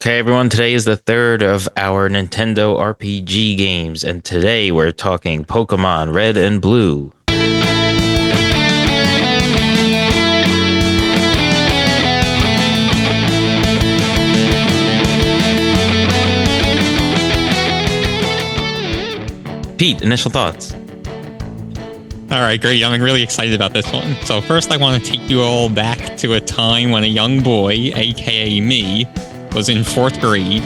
Okay, everyone, today is the third of our Nintendo RPG games, and today we're talking Pokemon Red and Blue. Pete, initial thoughts? All right, great. I'm really excited about this one. So first, I want to take you all back to a time when a young boy, aka me, was in 4th grade,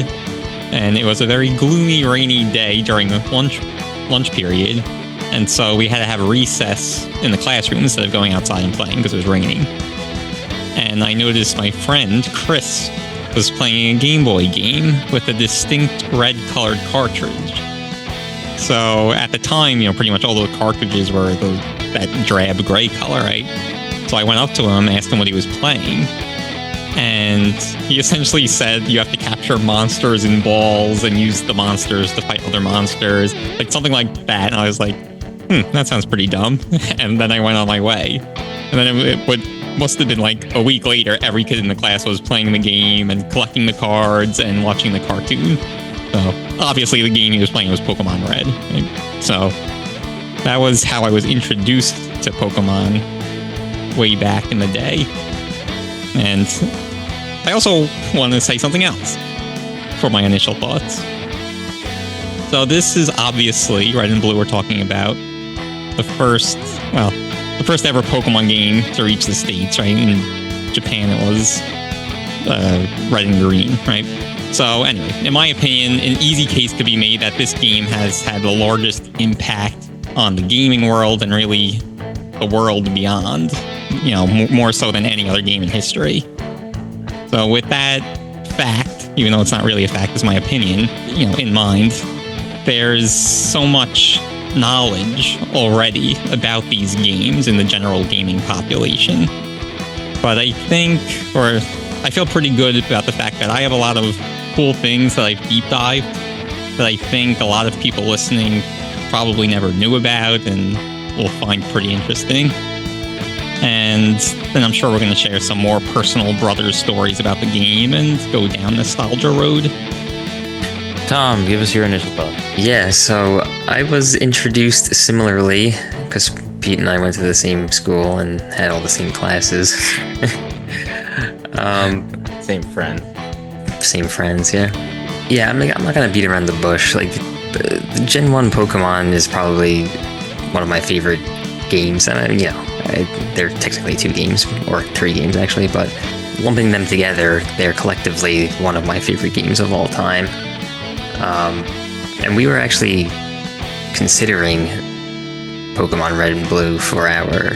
and it was a very gloomy, rainy day during the lunch period, and so we had to have recess in the classroom instead of going outside and playing because it was raining. And I noticed my friend, Chris, was playing a Game Boy game with a distinct red-colored cartridge. So at the time, pretty much all the cartridges were that drab gray color, right? So I went up to him, asked him what he was playing, and he essentially said you have to capture monsters in balls and use the monsters to fight other monsters, like something like that. And I was like, that sounds pretty dumb. And then I went on my way. And then it must have been like a week later, every kid in the class was playing the game and collecting the cards and watching the cartoon. So obviously the game he was playing was Pokemon Red. Right? So that was how I was introduced to Pokemon way back in the day. And I also want to say something else for my initial thoughts. So this is obviously, Red and Blue we're talking about, the first ever Pokemon game to reach the States, right? In Japan it was Red and Green, right? So anyway, in my opinion, an easy case could be made that this game has had the largest impact on the gaming world and really the world beyond, more so than any other game in history. So with that fact, even though it's not really a fact, it's my opinion, in mind, there's so much knowledge already about these games in the general gaming population. But I feel pretty good about the fact that I have a lot of cool things that I've deep dived that I think a lot of people listening probably never knew about and will find pretty interesting. And then I'm sure we're going to share some more personal brothers stories about the game and go down nostalgia road. Tom, give us your initial thought. Yeah, so I was introduced similarly because Pete and I went to the same school and had all the same classes. Same friend. Same friends, yeah. Yeah, I'm not going to beat around the bush. Like, the Gen 1 Pokemon is probably one of my favorite games. And, they're technically 2 games, or 3 games actually, but lumping them together, they're collectively one of my favorite games of all time. And we were actually considering Pokemon Red and Blue for our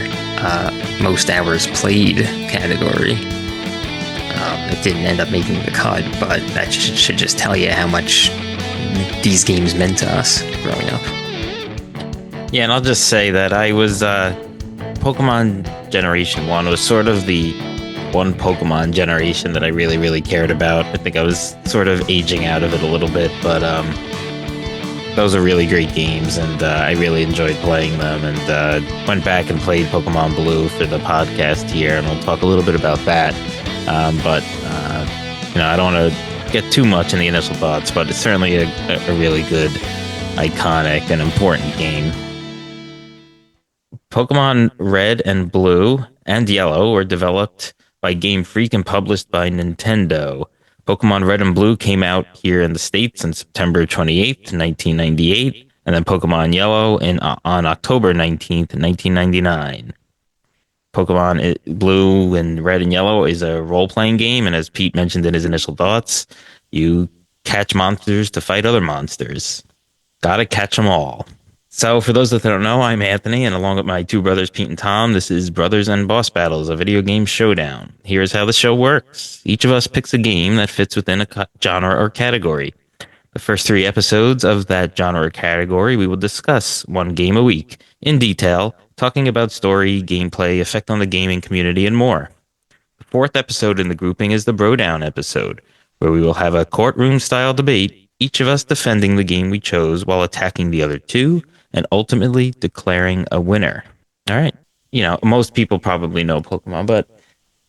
most hours played category. It didn't end up making the cut, but that should just tell you how much these games meant to us growing up. Yeah, and I'll just say that I was Pokemon Generation 1 was sort of the one Pokemon generation that I really, really cared about. I think I was sort of aging out of it a little bit, but those are really great games, and I really enjoyed playing them, and went back and played Pokemon Blue for the podcast here, and we'll talk a little bit about that. But I don't want to get too much in the initial thoughts, but it's certainly a really good, iconic, and important game. Pokemon Red and Blue and Yellow were developed by Game Freak and published by Nintendo. Pokemon Red and Blue came out here in the States on September 28th, 1998, and then Pokemon Yellow on October 19th, 1999. Pokemon Blue and Red and Yellow is a role-playing game, and as Pete mentioned in his initial thoughts, you catch monsters to fight other monsters. Gotta catch them all. So for those that don't know, I'm Anthony, and along with my 2 brothers, Pete and Tom, this is Brothers and Boss Battles, a video game showdown. Here's how the show works. Each of us picks a game that fits within a genre or category. The first 3 episodes of that genre or category, we will discuss one game a week in detail, talking about story, gameplay, effect on the gaming community, and more. The 4th episode in the grouping is the Bro Down episode, where we will have a courtroom-style debate, each of us defending the game we chose while attacking the other 2, and ultimately declaring a winner. All right. Most people probably know Pokemon, but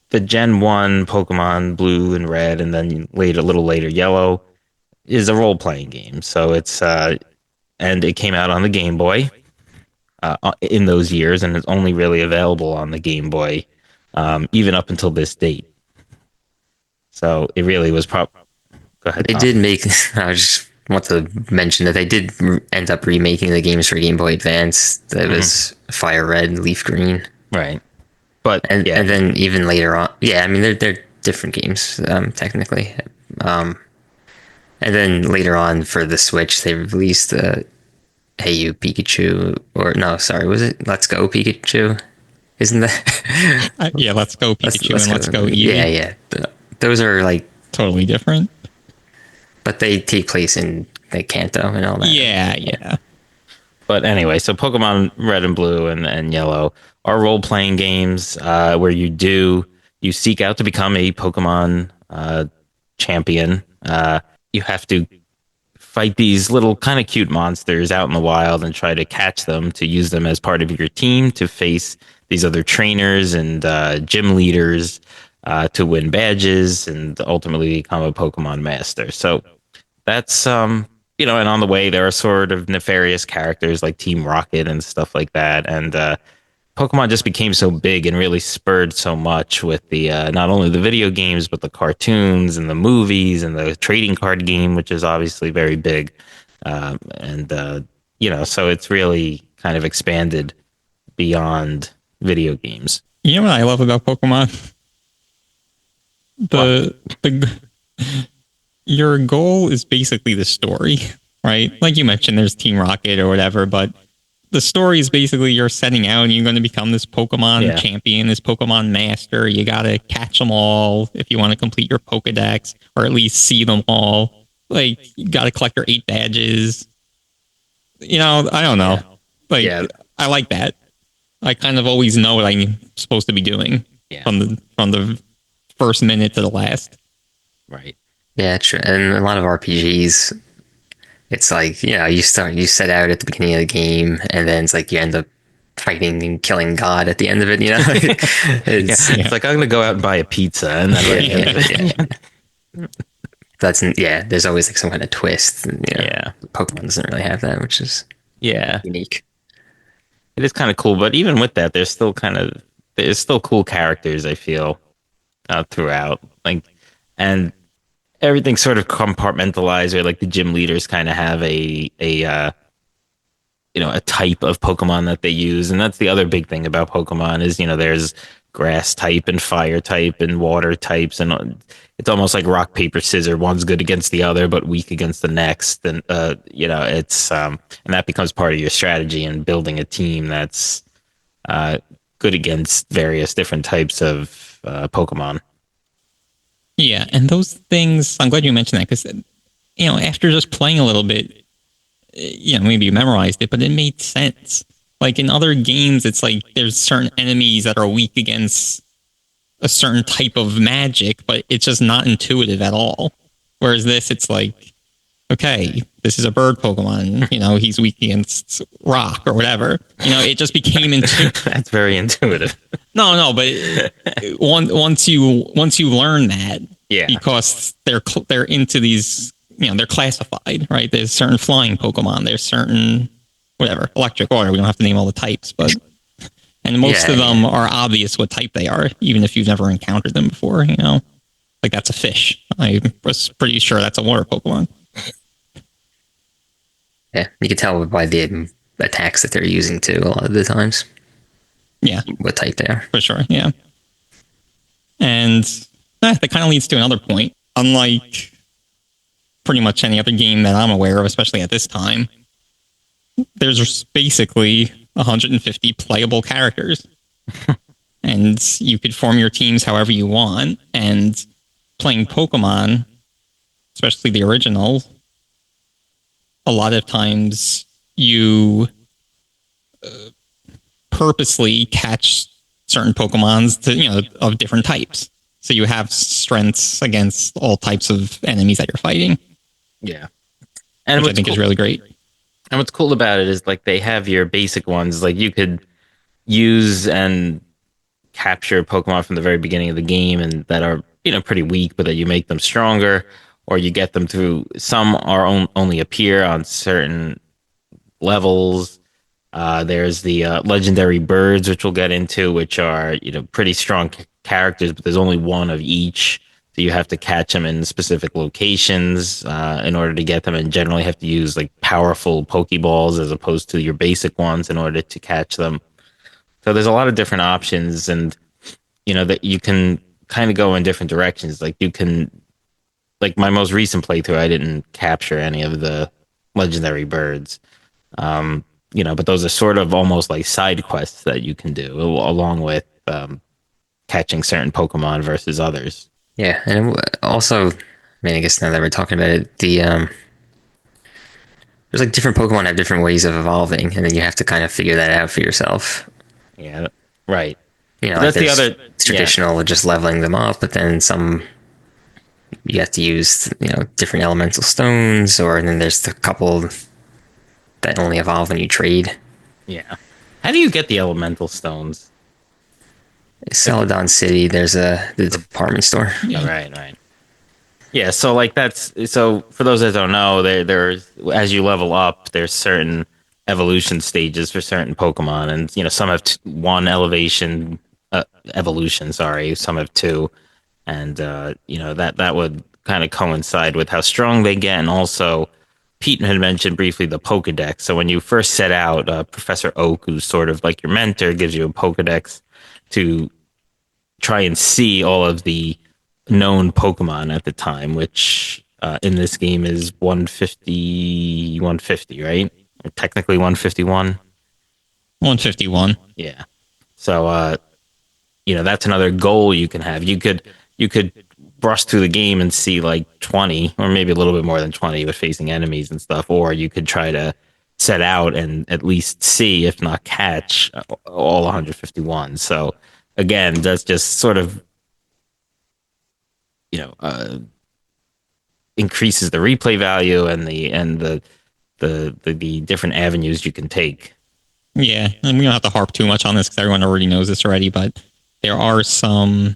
the Gen 1 Pokemon Blue and Red, and then a little later Yellow, is a role playing game. So and it came out on the Game Boy in those years, and it's only really available on the Game Boy even up until this date. So it really was Go ahead, They Tom. did make. I just want to mention that they did end up remaking the games for Game Boy Advance. That was Fire Red and Leaf Green, Right. But and yeah, and then even later on, yeah, I mean they're different games technically. Um, and then later on for the Switch, they released the Hey You Pikachu, or no, sorry, was it Let's Go Pikachu? Isn't that? Yeah, Let's Go Pikachu and Let's Go Yeah, Eevee. yeah. Those are like, Totally different. but they take place in like Kanto and all that. Yeah. but anyway, so Pokemon Red and Blue and Yellow are role playing games where you seek out to become a Pokemon champion. You have to fight these little kind of cute monsters out in the wild and try to catch them to use them as part of your team to face these other trainers and gym leaders to win badges and ultimately become a Pokemon master. So that's and on the way there are sort of nefarious characters like Team Rocket and stuff like that. And Pokemon just became so big and really spurred so much with the not only the video games but the cartoons and the movies and the trading card game, which is obviously very big. So it's really kind of expanded beyond video games. You know what I love about Pokemon? The your goal is basically the story, right? Like you mentioned, there's Team Rocket or whatever, but the story is basically you're setting out and you're going to become this Pokemon champion, this Pokemon master. You got to catch them all if you want to complete your Pokedex, or at least see them all. Like, you got to collect your 8 badges. I don't know. I like that. I kind of always know what I'm supposed to be doing from the first minute to the last. Right. Yeah, true. And a lot of RPGs, it's like, you set out at the beginning of the game, and then it's like you end up fighting and killing God at the end of it. It's like, I'm gonna go out and buy a pizza, and then there's always like some kind of twist. Pokemon doesn't really have that, which is unique. It is kind of cool, but even with that, there's still cool characters, I feel, throughout. And everything's sort of compartmentalized, where like the gym leaders kind of have a type of Pokemon that they use. And that's the other big thing about Pokemon is, there's grass type and fire type and water types. And it's almost like rock, paper, scissors. One's good against the other, but weak against the next. And, it's, and that becomes part of your strategy in building a team that's good against various different types of Pokemon. Yeah, and those things, I'm glad you mentioned that, because, after just playing a little bit, maybe you memorized it, but it made sense. Like in other games, it's like there's certain enemies that are weak against a certain type of magic, but it's just not intuitive at all. Whereas this, it's like, okay, this is a bird Pokemon, he's weak against rock or whatever. It just became intuitive. That's very intuitive. No, but once you learn that, because they're into these, they're classified, right? There's certain flying Pokemon, there's certain whatever, electric, water. We don't have to name all the types, and most of them are obvious what type they are, even if you've never encountered them before. Like that's a fish. I was pretty sure that's a water Pokemon. Yeah, you can tell by the attacks that they're using too a lot of the times. Yeah. What type they are. For sure, yeah. And that kind of leads to another point. Unlike pretty much any other game that I'm aware of, especially at this time, there's basically 150 playable characters. And you could form your teams however you want. And playing Pokemon, especially the original, a lot of times you purposely catch certain Pokemons of different types. So you have strengths against all types of enemies that you're fighting. Yeah. And which I think is really great. And what's cool about it is like they have your basic ones, like you could use and capture Pokemon from the very beginning of the game and that are, pretty weak, but that you make them stronger, or you get them through. Some are only appear on certain levels. There's the legendary birds, which we'll get into, which are, pretty strong characters, but there's only one of each. So you have to catch them in specific locations in order to get them, and generally have to use like powerful Pokeballs as opposed to your basic ones in order to catch them. So there's a lot of different options, and that you can kind of go in different directions. Like you can, like my most recent playthrough, I didn't capture any of the legendary birds. But those are sort of almost like side quests that you can do along with catching certain Pokemon versus others. Yeah, and also, I mean, I guess now that we're talking about it, there's like different Pokemon have different ways of evolving, and then you have to kind of figure that out for yourself. Yeah, right. Like that's the other traditional, just leveling them up, but then some you have to use, different elemental stones, or and then there's the couple that only evolve when you trade. Yeah. How do you get the elemental stones? Celadon City, there's the department store. Yeah. Right. Yeah, so like so for those that don't know, there's as you level up, there's certain evolution stages for certain Pokemon, and some have one evolution, some have two, and that would kind of coincide with how strong they get, and also Pete had mentioned briefly the Pokedex. So when you first set out, Professor Oak, who's sort of like your mentor, gives you a Pokedex to try and see all of the known Pokemon at the time, which in this game is 150, right? Or technically 151. 151. Yeah. So, that's another goal you can have. You could brush through the game and see like 20 or maybe a little bit more than 20 with facing enemies and stuff, or you could try to set out and at least see, if not catch, all 151. So again, that's just sort of increases the replay value and the different avenues you can take. Yeah, and we don't have to harp too much on this because everyone already knows this already, but there are some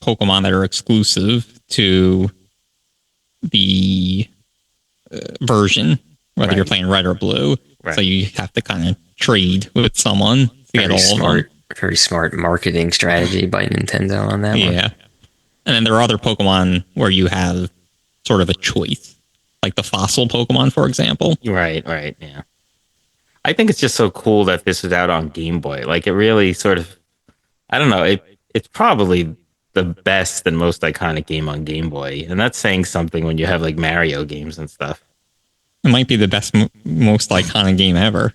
Pokemon that are exclusive to the version, whether you're playing red or blue. Right. So you have to kind of trade with someone to get all of them. Very smart marketing strategy by Nintendo on that one. Yeah. And then there are other Pokemon where you have sort of a choice, like the fossil Pokemon, for example. Right, yeah. I think it's just so cool that this was out on Game Boy. Like, it really sort of, I don't know, it's probably the best and most iconic game on Game Boy. And that's saying something when you have, like, Mario games and stuff. It might be the best, most iconic game ever.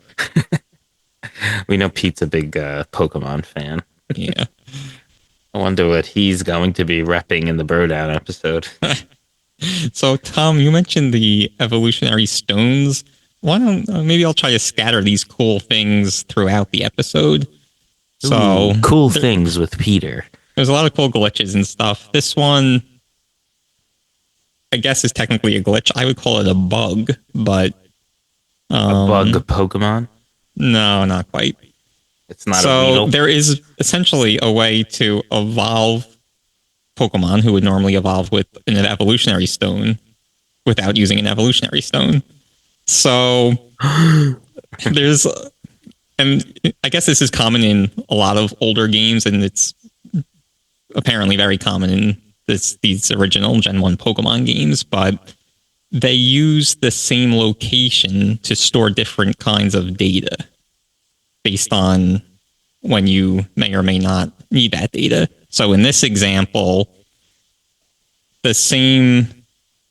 We know Pete's a big Pokemon fan. Yeah. I wonder what he's going to be repping in the Burdown episode. So, Tom, you mentioned the evolutionary stones. Why don't maybe I'll try to scatter these cool things throughout the episode. So, cool things with Peter. There's a lot of cool glitches and stuff. This one, I guess, is technically a glitch. I would call it a bug, but a bug of Pokemon? No, not quite. It's not a Weedle? There is essentially a way to evolve Pokemon who would normally evolve with an evolutionary stone without using an evolutionary stone. So there's, and I guess this is common in a lot of older games, and it's apparently very common in these original Gen 1 Pokemon games, but they use the same location to store different kinds of data based on when you may or may not need that data. So in this example, the same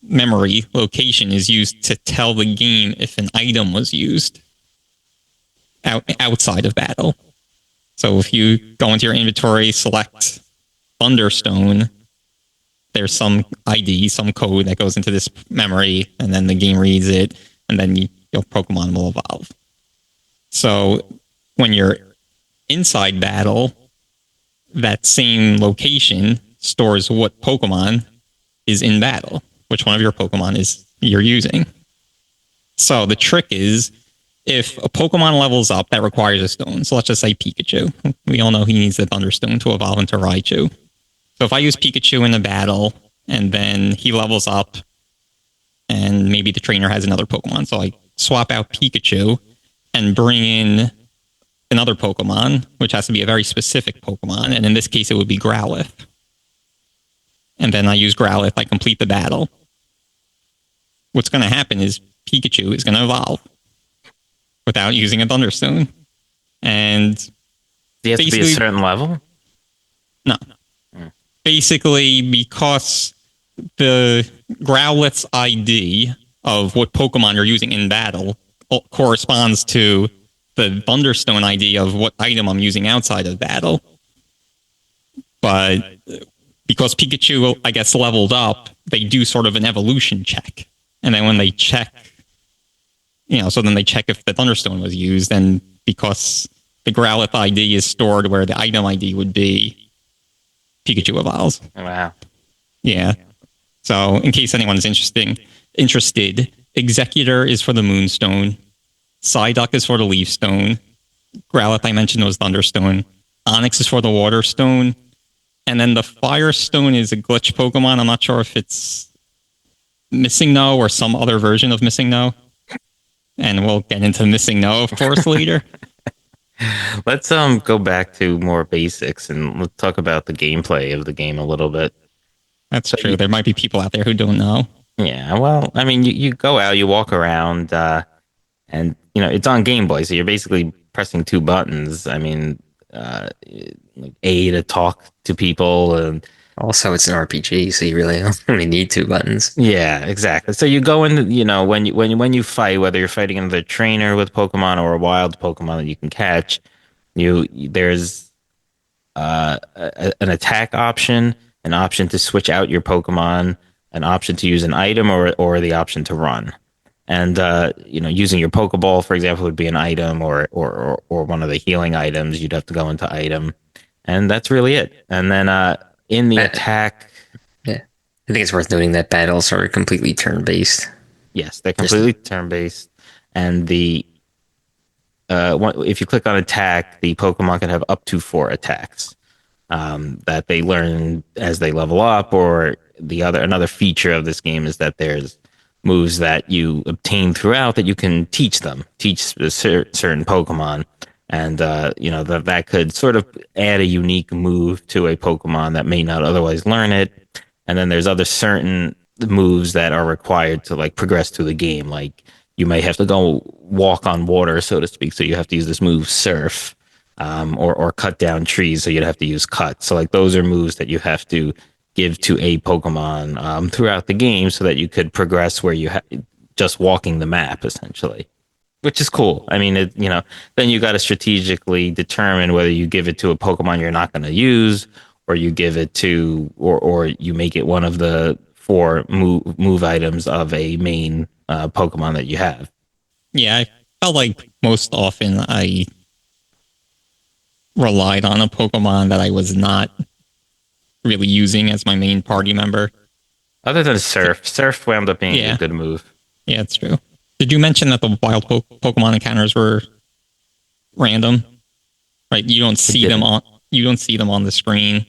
memory location is used to tell the game if an item was used outside of battle. So if you go into your inventory, select Thunderstone, there's some ID, some code that goes into this memory, and then the game reads it, and then your Pokemon will evolve. So when you're inside battle, that same location stores what Pokemon is in battle, which one of your Pokemon is you're using. So the trick is, if a Pokemon levels up that requires a stone, so let's just say Pikachu. We all know he needs the Thunderstone to evolve into Raichu. So if I use Pikachu in a battle and then he levels up and maybe the trainer has another Pokemon, so I swap out Pikachu and bring in another Pokemon, which has to be a very specific Pokemon, and in this case it would be Growlithe. And then I use Growlithe, I complete the battle. What's going to happen is Pikachu is going to evolve without using a Thunderstone. And Do you have to be a certain level? No. Basically, because the Growlithe's ID of what Pokemon you're using in battle corresponds to the Thunderstone ID of what item I'm using outside of battle. But because Pikachu, I guess, leveled up, they do sort of an evolution check. And then when they check, so then they check if the Thunderstone was used. And because the Growlithe ID is stored where the item ID would be, Pikachu evolves. Wow. Yeah. So in case anyone's interested, Executor is for the Moonstone. Psyduck is for the Leaf Stone. Growlithe, I mentioned, was Thunderstone. Onix is for the Water Stone. And then the Fire Stone is a glitch Pokemon. I'm not sure if it's Missing No or some other version of Missing No. And we'll get into Missing No, of course, later. Let's go back to more basics and let's talk about the gameplay of the game a little bit. That's true. There might be people out there who don't know. Yeah, well, I mean, you go out, you walk around, and it's on Game Boy, so you're basically pressing two buttons. I mean, like A to talk to people, and also it's an RPG, so you really only need two buttons. Yeah, exactly. So you go in, when you fight, whether you're fighting another trainer with Pokemon or a wild Pokemon that you can catch, there's an attack option, an option to switch out your Pokemon, an option to use an item, or the option to run. And using your Pokeball, for example, would be an item, or one of the healing items. You'd have to go into item, and that's really it. And then in the attack, yeah, I think it's worth noting that battles are completely turn-based. Yes, they're completely turn-based, and if you click on attack, the Pokemon can have up to 4 attacks that they learn as they level up. Or another feature of this game is that there's moves that you obtain throughout that you can teach certain Pokemon. And, that could sort of add a unique move to a Pokemon that may not otherwise learn it. And then there's other certain moves that are required to progress through the game. Like you may have to go walk on water, so to speak. So you have to use this move Surf, or cut down trees. So you'd have to use Cut. So those are moves that you have to give to a Pokemon throughout the game so that you could progress where you just walking the map, essentially, which is cool. I mean, then you got to strategically determine whether you give it to a Pokemon you're not going to use, or you give it to, or you make it one of the 4 move items of a main Pokemon that you have. Yeah, I felt like most often I relied on a Pokemon that I was not really using as my main party member. Other than Surf. Surf wound up being a good move. Yeah, it's true. Did you mention that the wild Pokemon encounters were random? Right, you don't see them on the screen.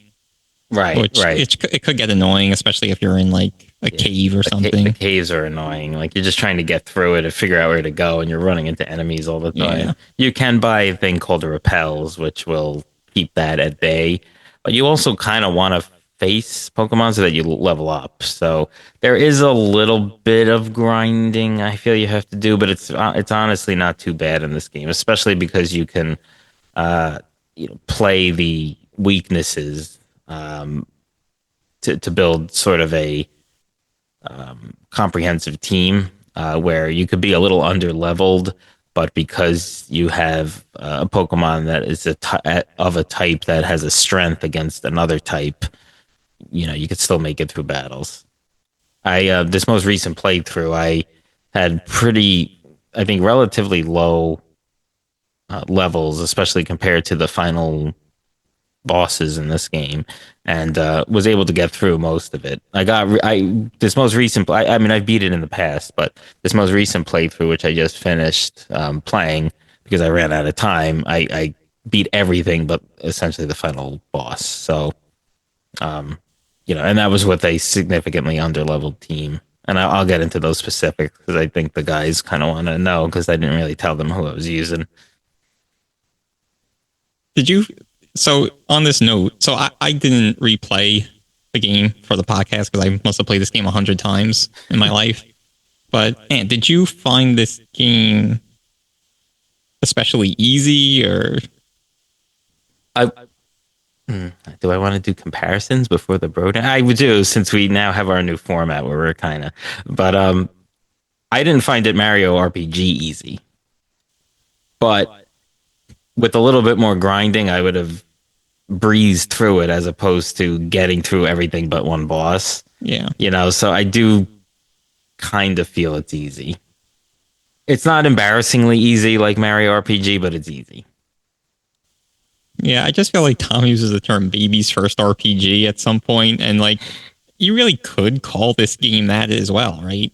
Right, right. It could get annoying, especially if you're in a cave or something. The caves are annoying. You're just trying to get through it and figure out where to go, and you're running into enemies all the time. Yeah. You can buy a thing called Repels, which will keep that at bay. But you also kind of want to face Pokemon so that you level up. So there is a little bit of grinding I feel you have to do, but it's honestly not too bad in this game, especially because you can play the weaknesses to build sort of a comprehensive team where you could be a little under-leveled, but because you have a Pokemon that is of a type that has a strength against another type, you could still make it through battles. This most recent playthrough, I had I think, relatively low levels, especially compared to the final bosses in this game, and was able to get through most of it. I this most recent. I mean, I've beat it in the past, but this most recent playthrough, which I just finished playing because I ran out of time, I beat everything but essentially the final boss. So, and that was with a significantly underleveled team. And I'll get into those specifics because I think the guys kind of want to know because I didn't really tell them who I was using. Did you? So on this note, so I didn't replay the game for the podcast because I must have played this game 100 times in my life. But man, did you find this game especially easy, or? Do I want to do comparisons before the bro down? I would do, since we now have our new format where we're kind of, but I didn't find it Mario RPG easy, but with a little bit more grinding, I would have breezed through it as opposed to getting through everything but one boss. Yeah. So I do kind of feel it's easy. It's not embarrassingly easy like Mario RPG, but it's easy. Yeah, I just feel like Tom uses the term baby's first RPG at some point, and like you really could call this game that as well, right?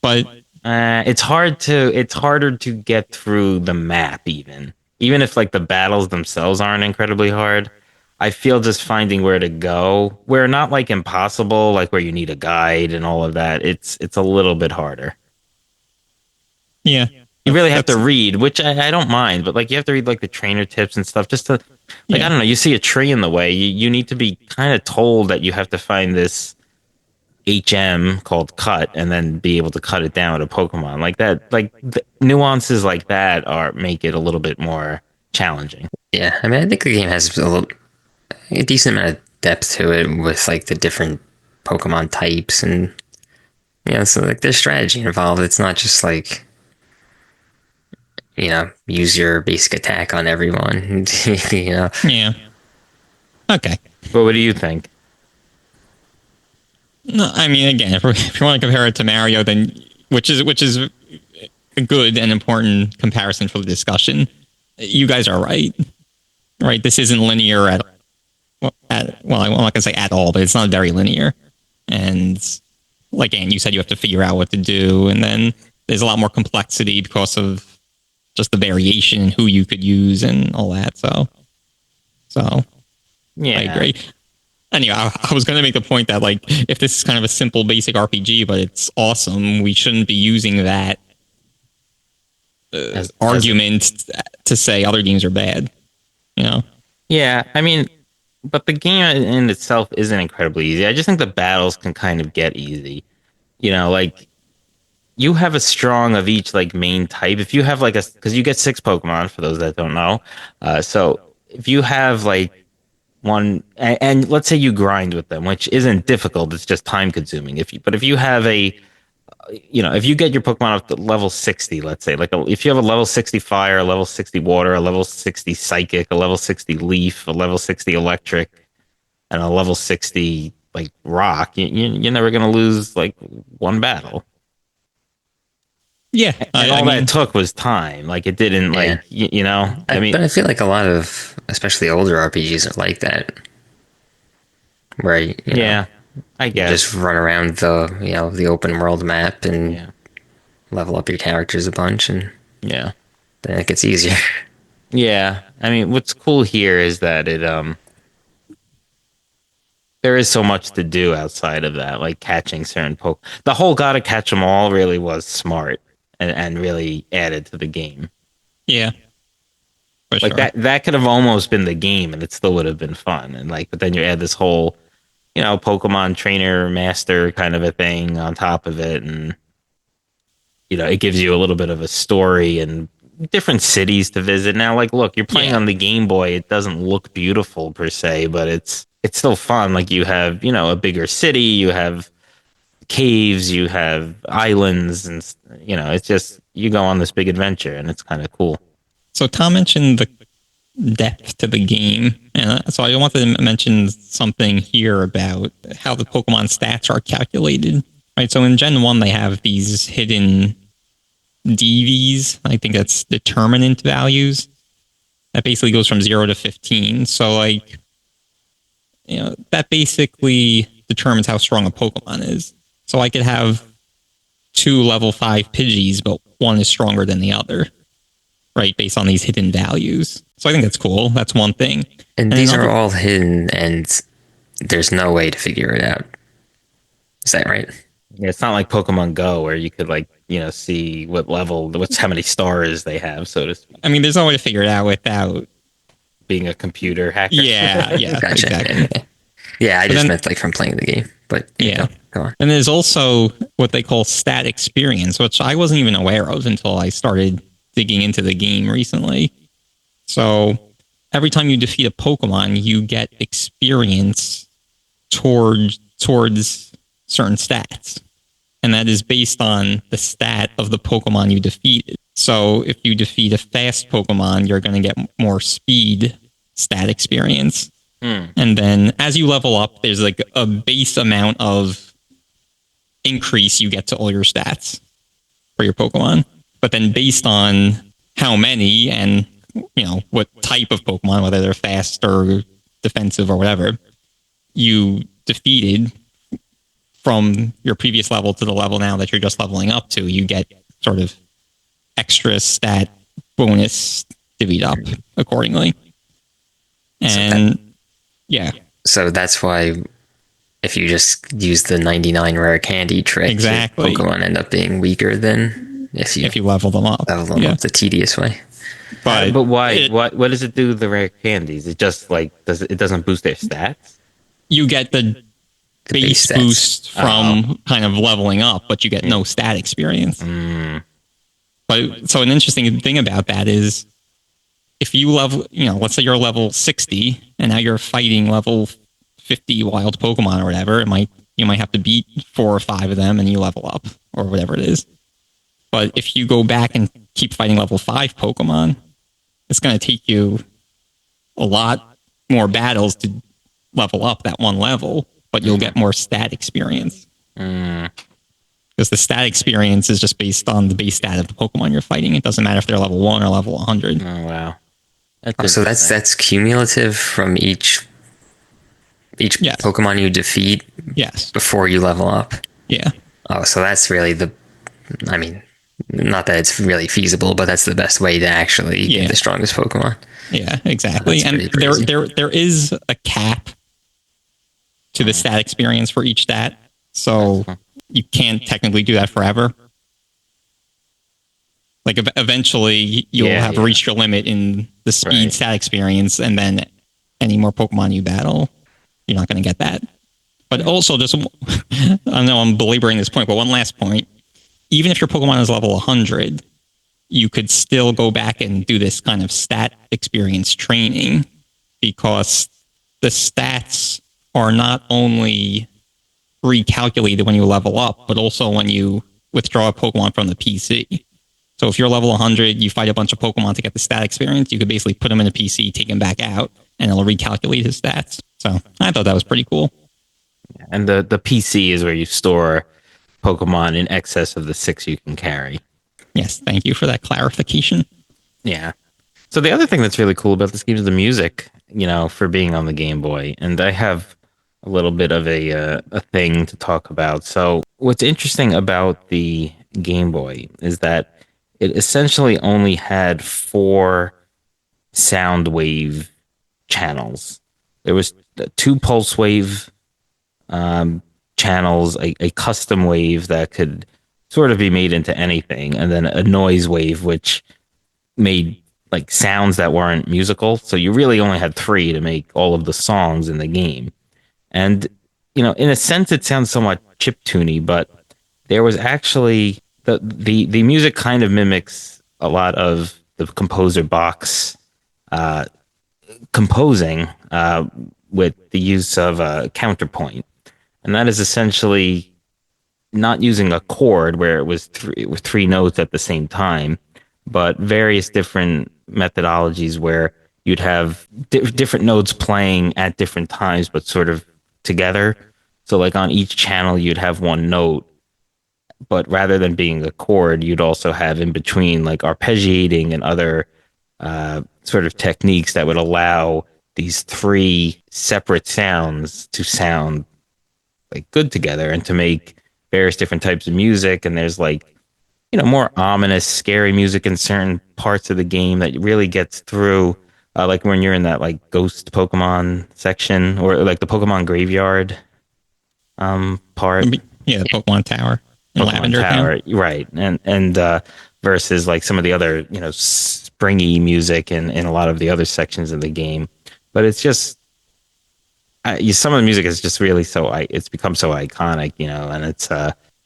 But it's harder to get through the map even if like the battles themselves aren't incredibly hard. I feel just finding where to go, where not like impossible, like where you need a guide and all of that. It's a little bit harder. Yeah. You really have to read, which I don't mind, but like you have to read like the trainer tips and stuff just to like, I don't know, you see a tree in the way, you need to be kind of told that you have to find this HM called cut and then be able to cut it down with a Pokemon like that. Like nuances like that make it a little bit more challenging. Yeah, I mean, I think the game has a decent amount of depth to it with like the different Pokemon types, and so like there's strategy involved. It's not just like use your basic attack on everyone. Yeah. Okay. But what do you think? No, I mean, again, if you want to compare it to Mario, then which is a good and important comparison for the discussion, you guys are right. Right, this isn't linear I'm not gonna say at all, but it's not very linear. And like Anne, you said, you have to figure out what to do, and then there's a lot more complexity because of just the variation in who you could use and all that. So yeah, I agree. Anyway, I was going to make the point that like if this is kind of a simple basic RPG, but it's awesome, we shouldn't be using that as argument to say other games are bad. Yeah, I mean, but the game in itself isn't incredibly easy. I just think the battles can kind of get easy. Like you have a strong of each like main type. If you have like because you get 6 Pokemon for those that don't know. So if you have like one, and let's say you grind with them, which isn't difficult, it's just time consuming. If you have if you get your Pokemon up to level 60, let's say, like if you have a level 60 Fire, a level 60 Water, a level 60 Psychic, a level 60 Leaf, a level 60 Electric, and a level 60 like Rock, you're never gonna lose like one battle. Yeah, and all that took was time. Like it didn't like I mean, but I feel like a lot of, especially older RPGs, are like that, right? I guess just run around the open world map and level up your characters a bunch, and then it gets easier. Yeah, I mean, what's cool here is that there is so much to do outside of that, like catching certain Pokemon. The whole gotta catch them all really was smart and really added to the game. Yeah. For like sure. that could have almost been the game and it still would have been fun. And like, but then you add this whole, Pokemon trainer master kind of a thing on top of it. And, it gives you a little bit of a story and different cities to visit. Now, like, look, you're playing on the Game Boy. It doesn't look beautiful per se, but it's still fun. Like you have, a bigger city, you have caves, you have islands, and it's just you go on this big adventure and it's kind of cool. So Tom mentioned the depth to the game, and so I wanted to mention something here about how the Pokemon stats are calculated. Right, so in Gen 1 they have these hidden DVs, I think that's determinant values, that basically goes from 0 to 15. So, like, that basically determines how strong a Pokemon is. So I could have 2 level 5 Pidgeys, but one is stronger than the other, right? Based on these hidden values. So I think that's cool. That's one thing. And these are all hidden, and there's no way to figure it out. Is that right? Yeah, it's not like Pokemon Go where you could see what level, how many stars they have, so to speak. I mean, there's no way to figure it out without being a computer hacker. Yeah, Gotcha. exactly. Yeah, I just meant like from playing the game. But go on. And there's also what they call stat experience, which I wasn't even aware of until I started digging into the game recently. So every time you defeat a Pokemon, you get experience towards certain stats. And that is based on the stat of the Pokemon you defeated. So if you defeat a fast Pokemon, you're going to get more speed stat experience. And then as you level up, there's like a base amount of increase you get to all your stats for your Pokemon. But then based on how many and, what type of Pokemon, whether they're fast or defensive or whatever, you defeated from your previous level to the level now that you're just leveling up to, you get sort of extra stat bonus divvied up accordingly. And so that's why if you just use the 99 rare candy trick, exactly, Pokemon end up being weaker than if you level them up. Level them up the tedious way. But why? What does it do to the rare candies? It just it doesn't boost their stats? You get the base boost from kind of leveling up, but you get no stat experience. But so an interesting thing about that is if you level, let's say you're level 60 and now you're fighting level 50 wild Pokemon or whatever, you might have to beat 4 or 5 of them and you level up or whatever it is. But if you go back and keep fighting level 5 Pokemon, it's going to take you a lot more battles to level up that one level, but you'll get more stat experience. Because the stat experience is just based on the base stat of the Pokemon you're fighting. It doesn't matter if they're level 1 or level 100. Oh, wow. So that's cumulative from each Pokemon you defeat before you level up? Yeah. Oh, so that's really not that it's really feasible, but that's the best way to actually get the strongest Pokemon. Yeah, exactly. And there is a cap to the stat experience for each stat. So you can't technically do that forever. Like eventually you'll have reached your limit in the speed stat experience, and then any more Pokemon you battle, you're not going to get that. But also, I know I'm belaboring this point, but one last point. Even if your Pokemon is level 100, you could still go back and do this kind of stat experience training, because the stats are not only recalculated when you level up, but also when you withdraw a Pokemon from the PC. So if you're level 100, you fight a bunch of Pokemon to get the stat experience, you could basically put them in a PC, take him back out, and it'll recalculate his stats. So I thought that was pretty cool. And the PC is where you store Pokemon in excess of the 6 you can carry. Yes, thank you for that clarification. Yeah. So the other thing that's really cool about this game is the music, for being on the Game Boy. And I have a little bit of a thing to talk about. So what's interesting about the Game Boy is that it essentially only had 4 sound wave channels. There was 2 pulse wave channels, a custom wave that could sort of be made into anything, and then a noise wave which made sounds that weren't musical. So you really only had 3 to make all of the songs in the game. And in a sense it sounds somewhat chiptune-y, but there was actually the music kind of mimics a lot of the composer Bach's composing with the use of counterpoint. And that is essentially not using a chord where it was 3 notes at the same time, but various different methodologies where you'd have different notes playing at different times, but sort of together. So on each channel, you'd have 1 note, but rather than being a chord, you'd also have in between arpeggiating and other sort of techniques that would allow these three separate sounds to sound like good together and to make various different types of music. And there's like, more ominous, scary music in certain parts of the game that really gets through. Like when you're in that like ghost Pokemon section or like the Pokemon graveyard part. Yeah, the Pokemon Tower in Pokemon Lavender Tower, Town. right? And versus like some of the other springy music in a lot of the other sections of the game. But it's just some of the music is just really it's become so iconic, and it's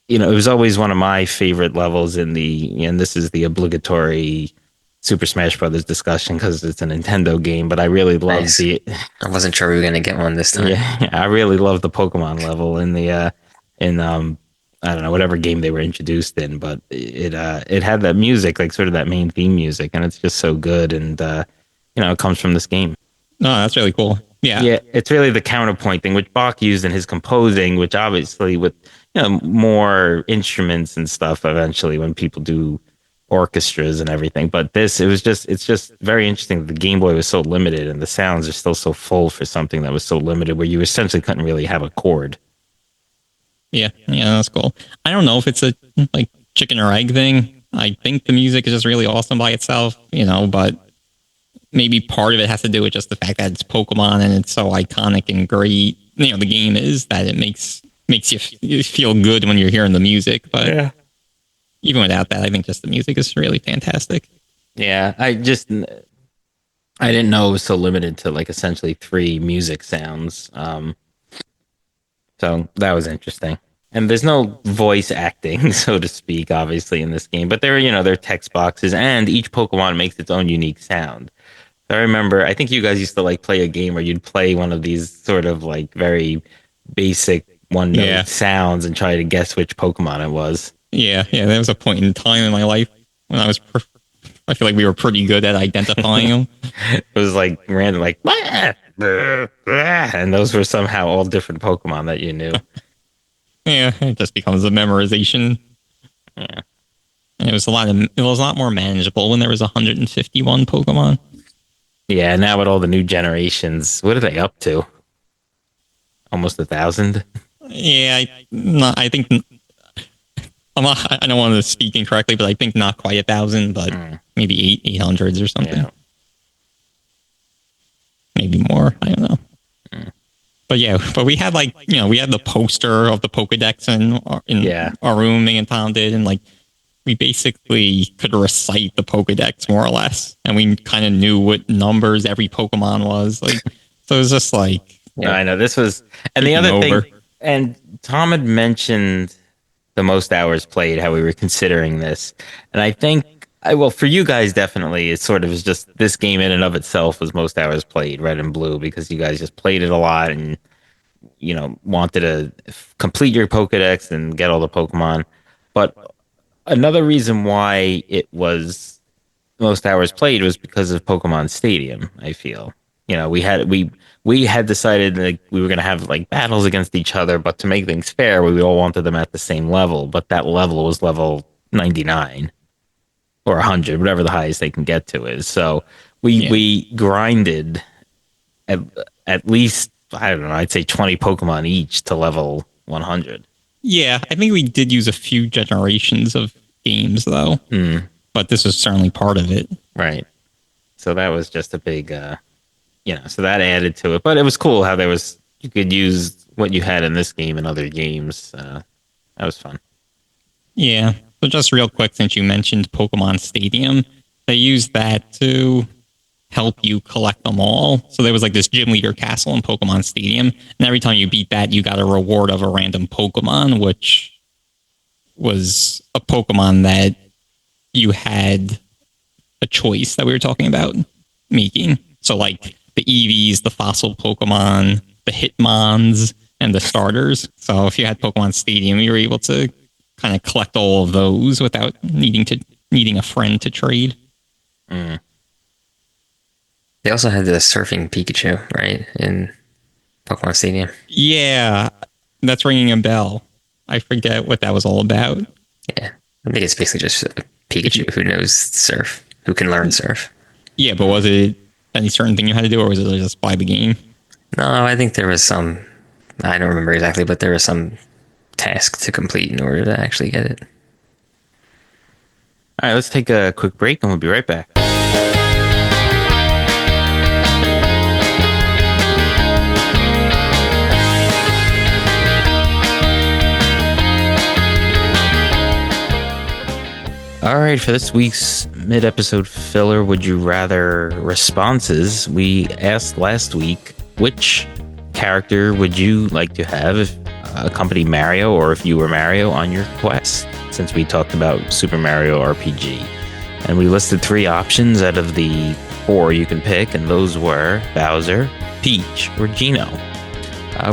it was always one of my favorite levels and this is the obligatory Super Smash Brothers discussion because it's a Nintendo game, but I really love Nice. I wasn't sure we were gonna get one this time. yeah, I really love the Pokemon level in the in I don't know whatever game they were introduced in, but it had that music, like sort of that main theme music, and it's just so good, and it comes from this game. No, that's really cool. Yeah. Yeah, it's really the counterpoint thing, which Bach used in his composing, which obviously with more instruments and stuff eventually when people do orchestras and everything. But it's just very interesting that the Game Boy was so limited and the sounds are still so full for something that was so limited where you essentially couldn't really have a chord. Yeah, that's cool. I don't know if it's a like chicken or egg thing. I think the music is just really awesome by itself, but maybe part of it has to do with just the fact that it's Pokemon and it's so iconic and great. The game is that it makes you feel good when you're hearing the music. But yeah, even without that, I think just the music is really fantastic. Yeah, I didn't know it was so limited to like essentially three music sounds. So that was interesting. And there's no voice acting, so to speak, obviously in this game, but there are text boxes, and each Pokemon makes its own unique sound. I remember, I think you guys used to like play a game where you'd play one of these sort of like very basic one note sounds and try to guess which Pokemon it was. Yeah. There was a point in time in my life when I feel like we were pretty good at identifying them. It was like random, like, and those were somehow all different Pokemon that you knew. Yeah, it just becomes a memorization. Yeah. And it was a lot more manageable when there was 151 Pokemon. Yeah, now with all the new generations, what are they up to? Almost 1,000? Yeah, I think I don't want to speak incorrectly, but I think not quite 1,000, but maybe 800s or something. Yeah. Maybe more. I don't know. But we had we had the poster of the Pokedex in our room, me and Tom did, and we basically could recite the Pokedex more or less, and we kind of knew what numbers every Pokemon was. So it was just I know this was, and the other thing, and Tom had mentioned the most hours played, how we were considering this, and I think, for you guys definitely, it sort of is just this game in and of itself was most hours played, Red and Blue, because you guys just played it a lot and wanted to complete your Pokedex and get all the Pokemon. But another reason why it was most hours played was because of Pokemon Stadium. I feel we had decided we were going to have battles against each other, but to make things fair, we all wanted them at the same level. But that level was level 99 or 100, whatever the highest they can get to is. So we grinded at least, I don't know, I'd say 20 Pokemon each to level 100. Yeah, I think we did use a few generations of games though, but this was certainly part of it. Right. So that was just a big, so that added to it. But it was cool how you could use what you had in this game in other games. That was fun. Yeah. So just real quick, since you mentioned Pokemon Stadium, they used that to help you collect them all. So there was this gym leader castle in Pokemon Stadium, and every time you beat that, you got a reward of a random Pokemon, which was a Pokemon that you had a choice that we were talking about making. So the EVs, the fossil Pokemon, the Hitmons, and the starters. So if you had Pokemon Stadium, you were able to kind of collect all of those without needing a friend to trade. They also had the surfing Pikachu, right, in Pokemon Stadium. Yeah, that's ringing a bell. I forget what that was all about. Yeah, I think it's basically just a Pikachu who knows surf, who can learn surf. Yeah, but was it any certain thing you had to do, or was it just buy the game? No, I think there was some. I don't remember exactly, but there was some task to complete in order to actually get it. All right, let's take a quick break and we'll be right back. All right, for this week's mid-episode filler, would you rather responses, we asked last week, which character would you like to have if accompany Mario, or if you were Mario, on your quest, since we talked about Super Mario RPG. And we listed 3 options out of the 4 you can pick, and those were Bowser, Peach, or Geno.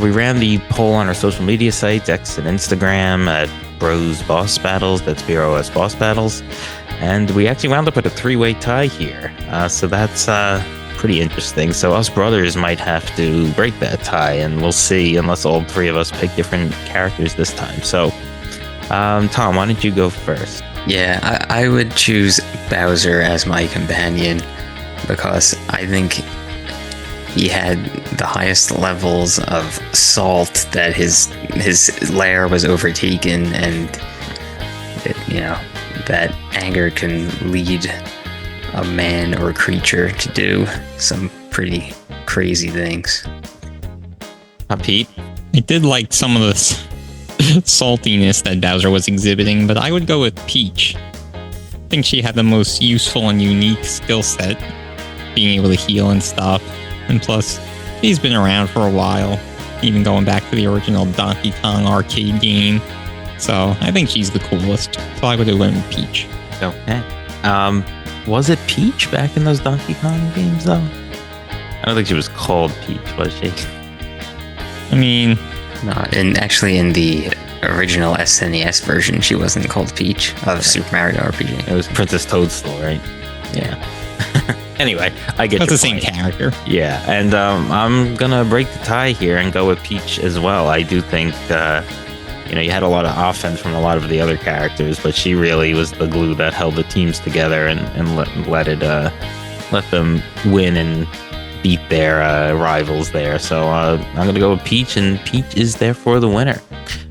We ran the poll on our social media sites, X and Instagram, at Bros Boss Battles, that's BROS Boss Battles, and we actually wound up with a 3-way tie here. So that's pretty interesting. So us brothers might have to break that tie, and we'll see, unless all 3 of us pick different characters this time. So, Tom, why don't you go first? Yeah, I would choose Bowser as my companion because I think he had the highest levels of salt that his lair was overtaken, and that anger can lead a man or creature to do some pretty crazy things. Pete? I did like some of the saltiness that Bowser was exhibiting, but I would go with Peach. I think she had the most useful and unique skill set, being able to heal and stuff. And plus, he's been around for a while, even going back to the original Donkey Kong arcade game. So I think she's the coolest. So I would have went with Peach. Okay. Was it Peach back in those Donkey Kong games, though? I don't think she was called Peach, was she? I mean... No, and actually in the original SNES version, she wasn't called Peach of Super Mario RPG. It was Princess Toadstool, right? Yeah. Anyway, I get That's your the same point. character. Yeah, and I'm gonna break the tie here and go with Peach as well. I do think you had a lot of offense from a lot of the other characters, but she really was the glue that held the teams together and let them win and beat their rivals there. So I'm gonna go with Peach, and Peach is therefore the winner.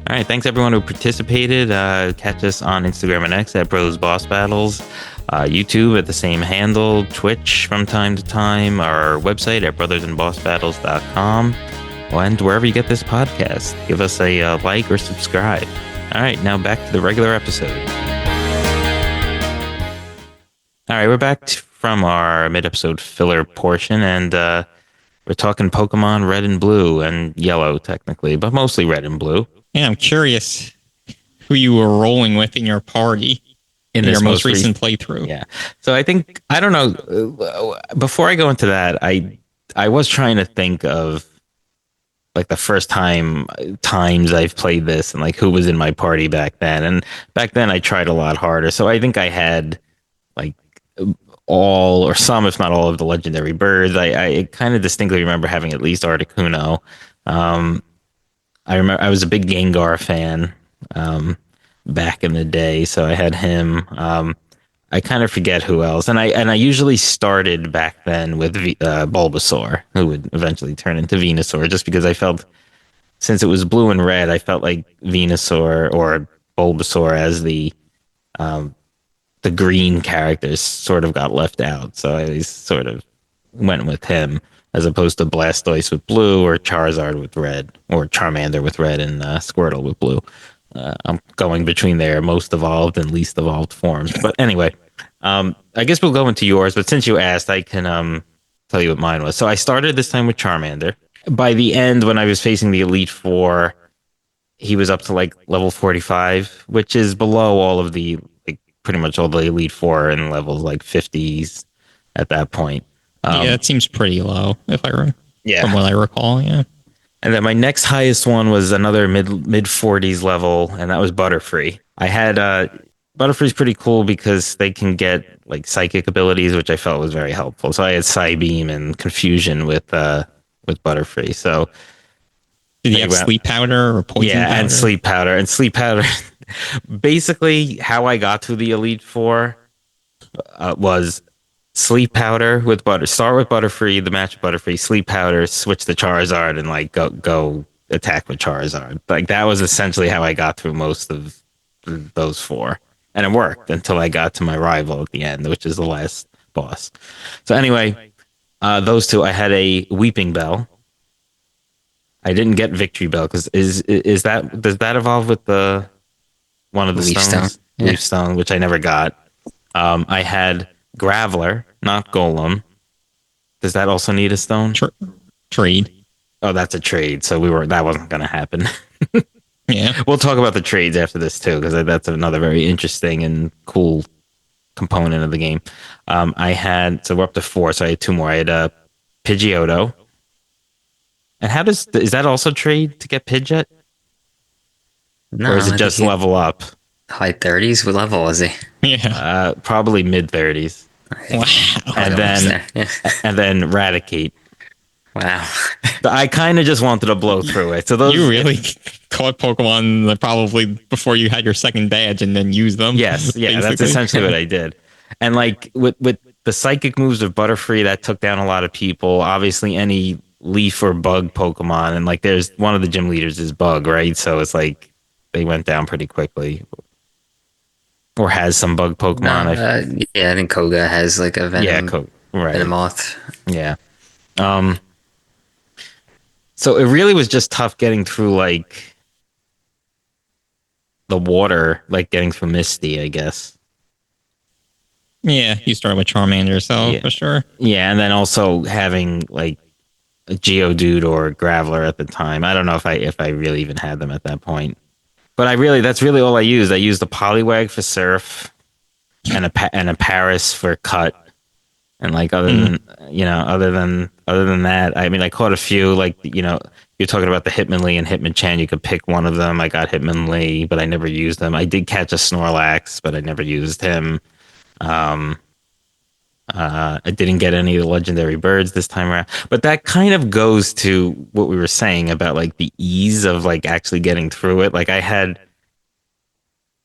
All right, thanks everyone who participated. Catch us on Instagram and X at Bros Boss Battles. YouTube at the same handle, Twitch from time to time, our website at brothersandbossbattles.com, and wherever you get this podcast. Give us a like or subscribe. All right, now back to the regular episode. All right, we're back from our mid-episode filler portion, and we're talking Pokemon Red and Blue, and Yellow technically, but mostly Red and Blue. Yeah, I'm curious who you were rolling with in your party. In your most recent playthrough. Yeah. So I don't know, before I go into that, I was trying to think of like the first times I've played this and like who was in my party back then. And back then I tried a lot harder. So I think I had like all or some, if not all, of the legendary birds. I kind of distinctly remember having at least Articuno. I remember I was a big Gengar fan. Back in the day, so I had him. I kind of forget who else, and I usually started back then with Bulbasaur, who would eventually turn into Venusaur, just because I felt, since it was blue and red, I felt like Venusaur or Bulbasaur as the green characters sort of got left out, so I always sort of went with him as opposed to Blastoise with blue, or Charizard with red, or Charmander with red, and Squirtle with blue. I'm going between their most evolved and least evolved forms. But anyway, I guess we'll go into yours. But since you asked, I can tell you what mine was. So I started this time with Charmander. By the end, when I was facing the Elite Four, he was up to like level 45, which is below all of the, like pretty much all the Elite Four in levels like 50s at that point. Yeah, that seems pretty low, if I remember. Yeah. From what I recall, yeah. And then my next highest one was another mid 40s level, and that was Butterfree. I had Butterfree's pretty cool because they can get like psychic abilities, which I felt was very helpful. So I had Psybeam and Confusion with Butterfree. So did he have sleep powder or poison powder? Yeah, and sleep powder. And sleep powder. Basically, how I got to the Elite Four was sleep powder with butter. Start with Butterfree, the match with Butterfree, sleep powder, switch to Charizard, and like go attack with Charizard. Like that was essentially how I got through most of those four, and it worked until I got to my rival at the end, which is the last boss. So anyway, those two. I had a Weeping Bell. I didn't get Victory Bell because is that does that evolve with the one of the Leaf Stone. stones, Leaf Stone, which I never got. I had Graveler, not Golem. Does that also need a stone? Trade. Oh, that's a trade. So that wasn't going to happen. Yeah. We'll talk about the trades after this too, because that's another very interesting and cool component of the game. So we're up to 4. So I had 2 more. I had Pidgeotto. And is that also trade to get Pidgeot? No, or is it just level up? High 30s? What level was he? Yeah. Probably mid 30s. Wow. And then Raticate. Wow. I kind of just wanted to blow through it. So you really caught Pokemon probably before you had your second badge and then used them. Yes, yeah, that's essentially what I did. And like with the psychic moves of Butterfree, that took down a lot of people. Obviously, any leaf or bug Pokemon, and like there's one of the gym leaders is Bug, right? So it's like they went down pretty quickly. Or has some bug Pokemon. Yeah, I think Koga has like a Venom. Yeah, right. Venomoth. Yeah. So it really was just tough getting through like the water, like getting through Misty, I guess. Yeah, you started with Charmander, so for sure. Yeah, and then also having like a Geodude or a Graveler at the time. I don't know if I really even had them at that point. But that's really all I used. I used the Poliwag for Surf and a Paris for Cut. And like other than that, I mean, I caught a few. Like you're talking about the Hitmonlee and Hitmonchan. You could pick one of them. I got Hitmonlee, but I never used them. I did catch a Snorlax, but I never used him. I didn't get any of the legendary birds this time around. But that kind of goes to what we were saying about like the ease of like actually getting through it. Like I had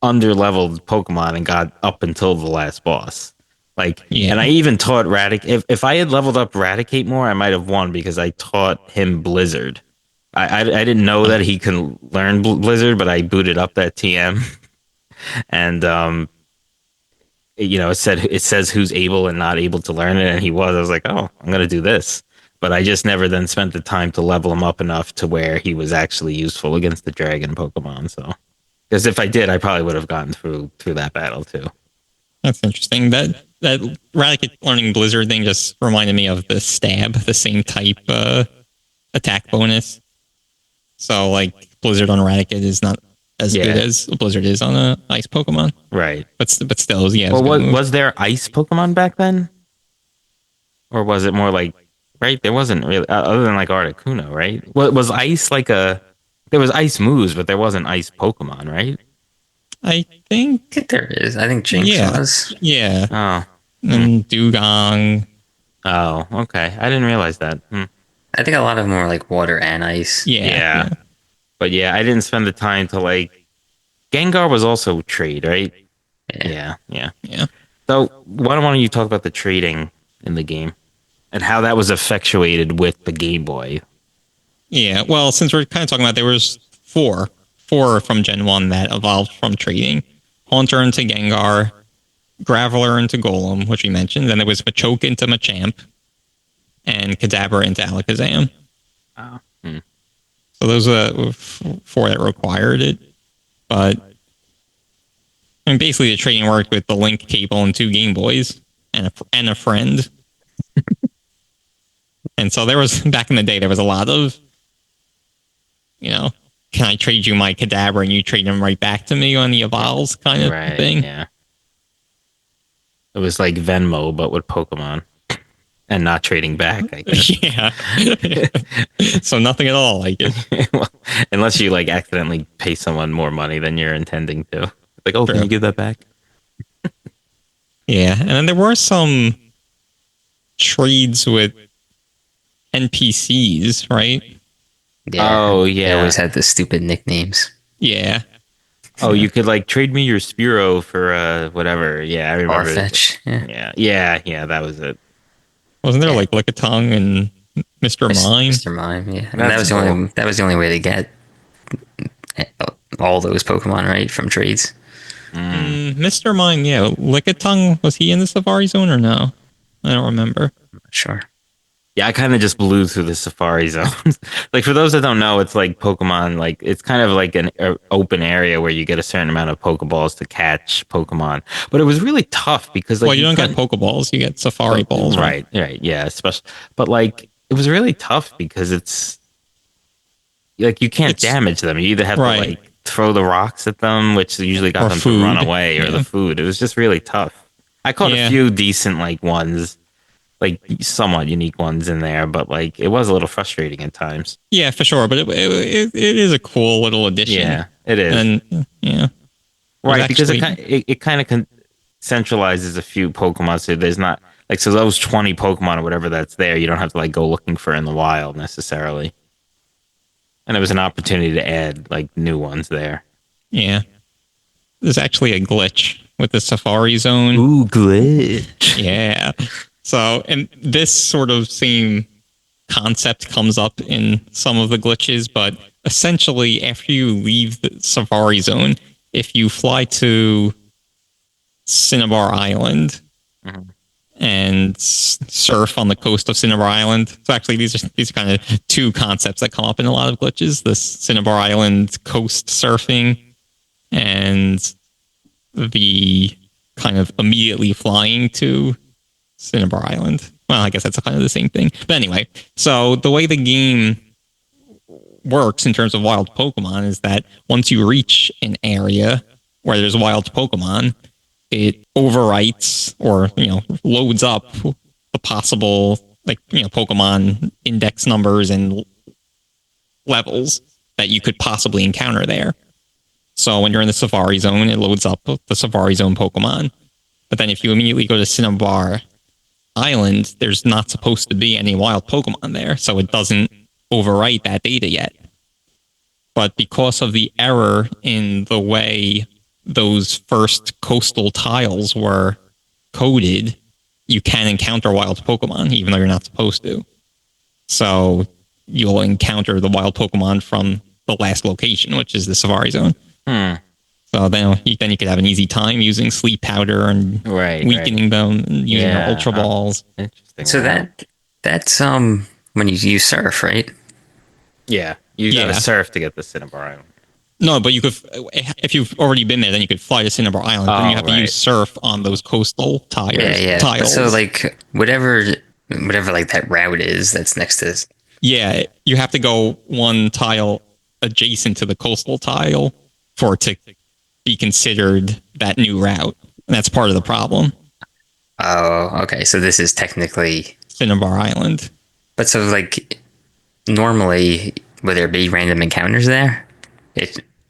under-leveled Pokemon and got up until the last boss. And I even taught Raticate. If I had leveled up Raticate more, I might have won because I taught him Blizzard. I didn't know that he can learn Blizzard, but I booted up that TM, and it says who's able and not able to learn it, and he was. I was like, oh, I'm gonna do this, but I just never then spent the time to level him up enough to where he was actually useful against the Dragon Pokemon. So, because if I did, I probably would have gotten through that battle too. That's interesting. That Raticate learning Blizzard thing just reminded me of the Stab, the same type attack bonus. So, like, Blizzard on Raticate is not as good as Blizzard is on a Ice Pokemon. Right. But still, yeah. Well, was there Ice Pokemon back then? Or was it more like, right? There wasn't really, other than like Articuno, right? Was Ice like there was Ice moves, but there wasn't Ice Pokemon, right? I think there is. I think Jinx was. Yeah. Oh. And Dugong. Oh, okay. I didn't realize that. I think a lot of them were like water and ice. Yeah. But yeah, I didn't spend the time to like. Gengar was also trade, right? Yeah. So why don't you talk about the trading in the game and how that was effectuated with the Game Boy? Yeah. Well, since we're kind of talking about, there was four from Gen 1 that evolved from trading. Haunter into Gengar, Graveler into Golem, which we mentioned, then there was Machoke into Machamp, and Kadabra into Alakazam. Oh. So those are 4 that required it. But I mean, basically the trading worked with the link cable and 2 Game Boys and a friend. And so there was, back in the day, there was a lot of, can I trade you my Kadabra and you trade them right back to me on the evolves kind of thing? Yeah. It was like Venmo, but with Pokemon. And not trading back, I guess. Yeah. So nothing at all like it. Well, unless you like accidentally pay someone more money than you're intending to. Like, oh, can you give that back? Yeah. And then there were some trades with NPCs, right? Yeah. Oh, yeah. They always had the stupid nicknames. Yeah. Oh, you could like trade me your Spearow for whatever. Yeah, I remember. Farfetch. Yeah. Yeah, that was it. Wasn't there Yeah. like Lickitung and Mr. Mime? Mr. Mime, yeah. And That's cool. that was the only way to get all those Pokemon, right? From trades. Mr. Mime, yeah. Lickitung, was he in the Safari Zone or no? I don't remember. I'm not sure. Yeah, I kind of just blew through the Safari Zones. Like for those that don't know, it's like Pokemon. Like it's kind of like an open area where you get a certain amount of Pokeballs to catch Pokemon. But it was really tough because like Well, you don't get Pokeballs, you get Safari Balls, right? right, yeah, especially. But like it was really tough because it's like you can't damage them. You either have to like throw the rocks at them, which usually got them to run away, or the food. It was just really tough. I caught a few decent like ones, like somewhat unique ones in there, but like it was a little frustrating at times. Yeah, for sure. But it is a cool little addition. Yeah, it is. And yeah, right, because it kind of centralizes a few Pokemon, so there's not like so those 20 Pokemon or whatever that's there, you don't have to like go looking for in the wild necessarily. And it was an opportunity to add like new ones there. Yeah. There's actually a glitch with the Safari Zone. Ooh, glitch. Yeah. So, and this sort of same concept comes up in some of the glitches, but essentially after you leave the Safari Zone, if you fly to Cinnabar Island and surf on the coast of Cinnabar Island. So actually, these are kind of two concepts that come up in a lot of glitches: the Cinnabar Island coast surfing and the kind of immediately flying to Cinnabar Island. Well, I guess that's kind of the same thing. But anyway, so the way the game works in terms of wild Pokemon is that once you reach an area where there's wild Pokemon, it overwrites or, loads up the possible, Pokemon index numbers and levels that you could possibly encounter there. So when you're in the Safari Zone, it loads up the Safari Zone Pokemon. But then if you immediately go to Cinnabar Island, there's not supposed to be any wild Pokemon there, so it doesn't overwrite that data yet. But because of the error in the way those first coastal tiles were coded, you can encounter wild Pokemon, even though you're not supposed to. So you'll encounter the wild Pokemon from the last location, which is the Safari Zone. So then you could have an easy time using Sleep Powder and weakening them and using your Ultra Balls. Interesting. So that's when you surf, right? Yeah, you gotta surf to get the Cinnabar Island. No, but you could, if you've already been there, then you could fly to Cinnabar Island. Then you have to use surf on those coastal tiles. But so like whatever like that route is that's next to this. Yeah, you have to go one tile adjacent to the coastal tile for it to be considered that new route. And that's part of the problem. Oh, okay. So this is technically Cinnabar Island. But so like normally would there be random encounters there?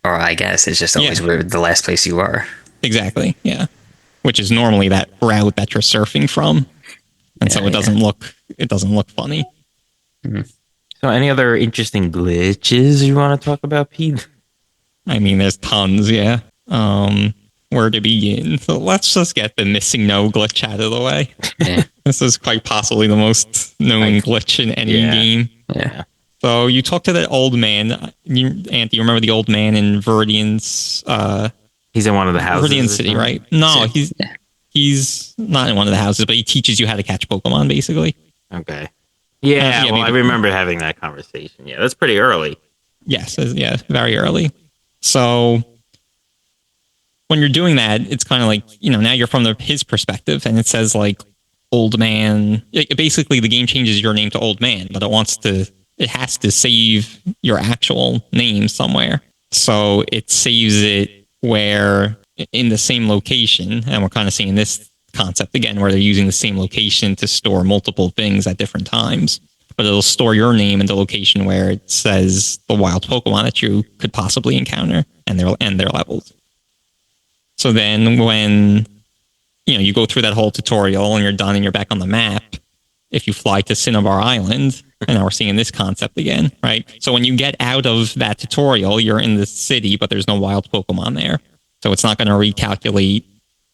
Or I guess it's just always the last place you are. Exactly. Yeah. Which is normally that route that you're surfing from. And so it doesn't look funny. Mm-hmm. So any other interesting glitches you want to talk about, Pete? I mean, there's tons, yeah. Where to begin? So let's just get the missing no glitch out of the way. Yeah. This is quite possibly the most known glitch in any game. Yeah. So you talk to that old man. Anthony, you remember the old man in Viridian's... he's in one of the houses. Viridian City, right? No, he's not in one of the houses, but he teaches you how to catch Pokemon, basically. Okay. Yeah, I remember having that conversation. Yeah, that's pretty early. Yes, yeah, very early. So when you're doing that, it's kind of like, now you're from his perspective, and it says like old man. Basically, the game changes your name to old man, but it has to save your actual name somewhere. So it saves it where in the same location, and we're kind of seeing this concept again, where they're using the same location to store multiple things at different times. But it'll store your name in the location where it says the wild Pokemon that you could possibly encounter and their levels. So then when you go through that whole tutorial and you're done and you're back on the map, if you fly to Cinnabar Island. And now we're seeing this concept again, right? So when you get out of that tutorial, you're in the city, but there's no wild Pokemon there. So it's not going to recalculate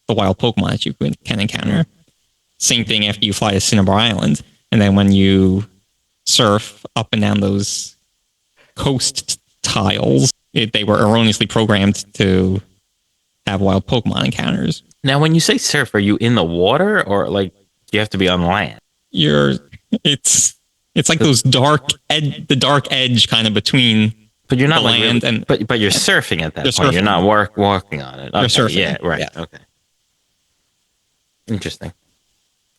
the wild Pokemon that you can encounter. Same thing after you fly to Cinnabar Island. And then when you surf up and down those coast tiles, they were erroneously programmed to have wild Pokemon encounters. Now, when you say surf, are you in the water or like you have to be on land? It's like those the dark edge kind of between. But you're not like land really, but you're surfing at that point. Surfing. You're not walking on it. Okay. You're surfing. Yeah, right. Yeah. Okay. Interesting.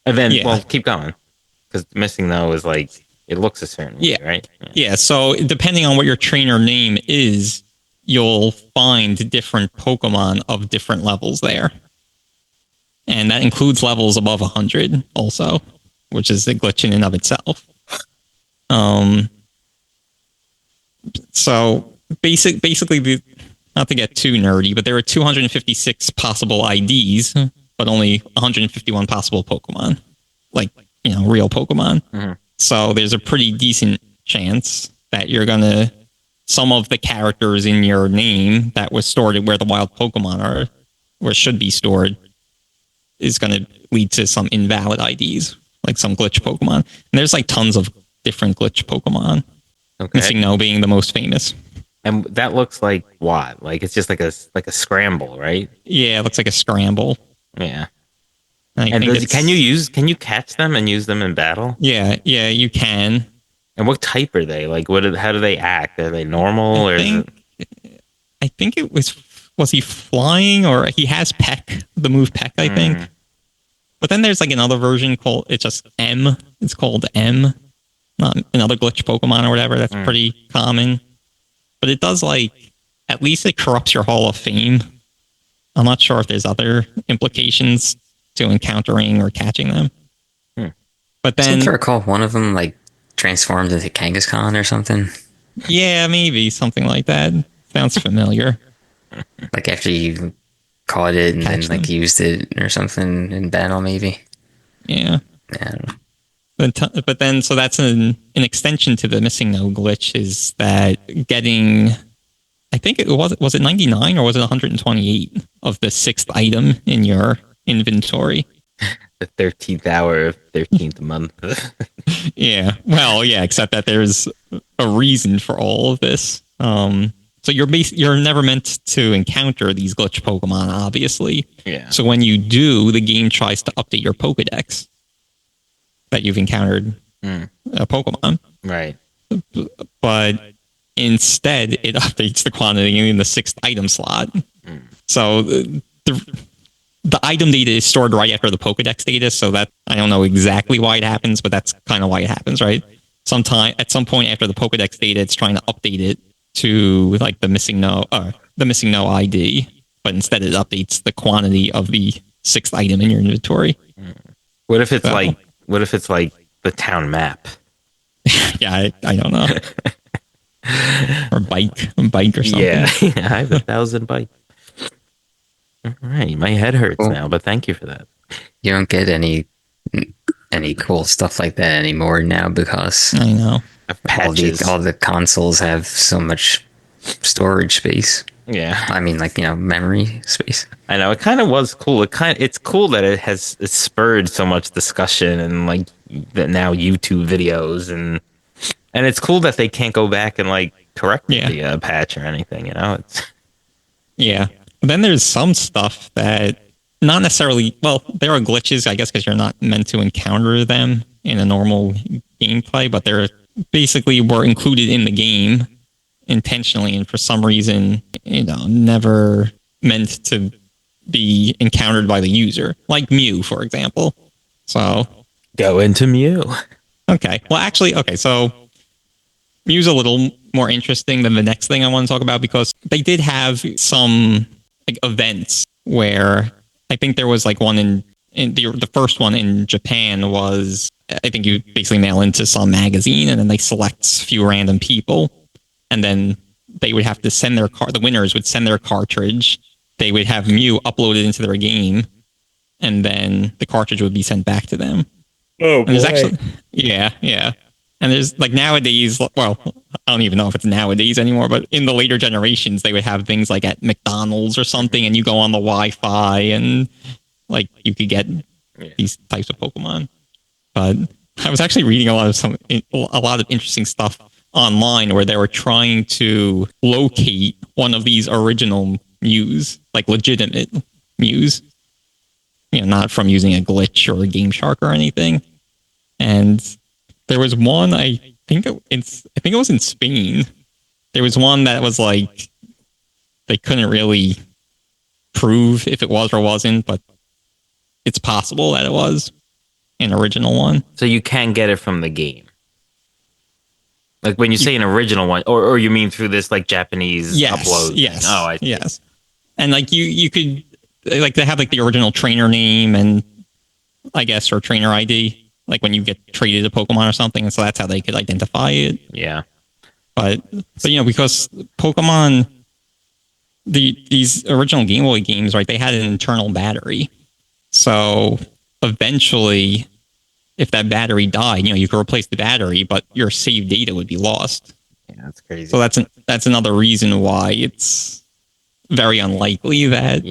And then, well, keep going. Because missing though is like, it looks a certain way, right? Yeah. So depending on what your trainer name is, you'll find different Pokemon of different levels there. And that includes levels above 100 also, which is a glitch in and of itself. So basically, not to get too nerdy, but there are 256 possible IDs, but only 151 possible Pokemon, like, real Pokemon. Mm-hmm. So there's a pretty decent chance that some of the characters in your name that was stored where the wild Pokemon are, or should be stored, is going to lead to some invalid IDs, like some glitch Pokemon. And there's like tons of different glitch Pokemon. Okay. Missing No being the most famous. And that looks like what? Like it's just like a scramble, right? Yeah, it looks like a scramble. Yeah. And can you catch them and use them in battle? Yeah, you can. And what type are they? Like how do they act? Are they normal I think it was he flying, or he has Peck, the move Peck, I think. But then there's like another version called M. It's called M. Not another glitch Pokemon or whatever. That's pretty common. But it does at least it corrupts your Hall of Fame. I'm not sure if there's other implications to encountering or catching them. But then, I recall one of them transformed into Kangaskhan or something. Yeah, maybe something like that. Sounds familiar. After you caught it and then used it or something in battle, maybe. Yeah. I don't know. But then, so that's an extension to the missing no glitch, is that getting, I think was it 99 or was it 128 of the 6th item in your inventory? The 13th hour of 13th month. Yeah. Well, yeah, except that there's a reason for all of this. So you're never meant to encounter these glitch Pokemon, obviously. Yeah. So when you do, the game tries to update your Pokedex that you've encountered a Pokemon. Right. But instead, it updates the quantity in the 6th item slot. So the item data is stored right after the Pokedex data, so that I don't know exactly why it happens, but that's kind of why it happens, right? At some point after the Pokedex data, it's trying to update it to the missing no ID, but instead it updates the quantity of the 6th item in your inventory. What if it's like the town map? Yeah, I don't know. Or bike or something. Yeah, I have 1,000 bikes. All right, my head hurts now, but thank you for that. You don't get any cool stuff like that anymore now because I know all the consoles have so much storage space. Yeah, I mean, memory space. I know, it kind of was cool. It's cool that it's spurred so much discussion and that now YouTube videos and it's cool that they can't go back and correct the patch or anything. It's Then there's some stuff that not necessarily, there are glitches, I guess, because you're not meant to encounter them in a normal gameplay, but they're basically were included in the game intentionally, and for some reason, never meant to be encountered by the user, like Mew, for example. So go into Mew. Okay. Well, actually, so Mew's a little more interesting than the next thing I want to talk about, because they did have some events where I think there was one in the first one in Japan was, I think you basically mail into some magazine and then they select a few random people, and then they would have to send the winners would send their cartridge. They would have Mew uploaded into their game, and then the cartridge would be sent back to them. Oh And there's actually, yeah. And there's like nowadays, well, I don't even know if it's nowadays anymore, but in the later generations, they would have things like at McDonald's or something, and you go on the Wi-Fi and like you could get these types of Pokemon. But I was actually reading a lot of interesting stuff online where they were trying to locate one of these original Mews, like legitimate Mews, not from using a glitch or a Game Shark or anything. And there was one, I think it was in Spain. There was one that was like they couldn't really prove if it was or wasn't, but it's possible that it was an original one. So you can get it from the game. Like when you say an original one, or you mean through this like Japanese upload? Yes. Oh, I see. Yes. And like you could like they have like the original trainer name and I guess or trainer ID. Like when you get traded a Pokemon or something, and so that's how they could identify it. Yeah. But because Pokemon, these original Game Boy games, right? They had an internal battery, so eventually, if that battery died, you could replace the battery, but your saved data would be lost. Yeah, that's crazy. So that's another reason why it's very unlikely that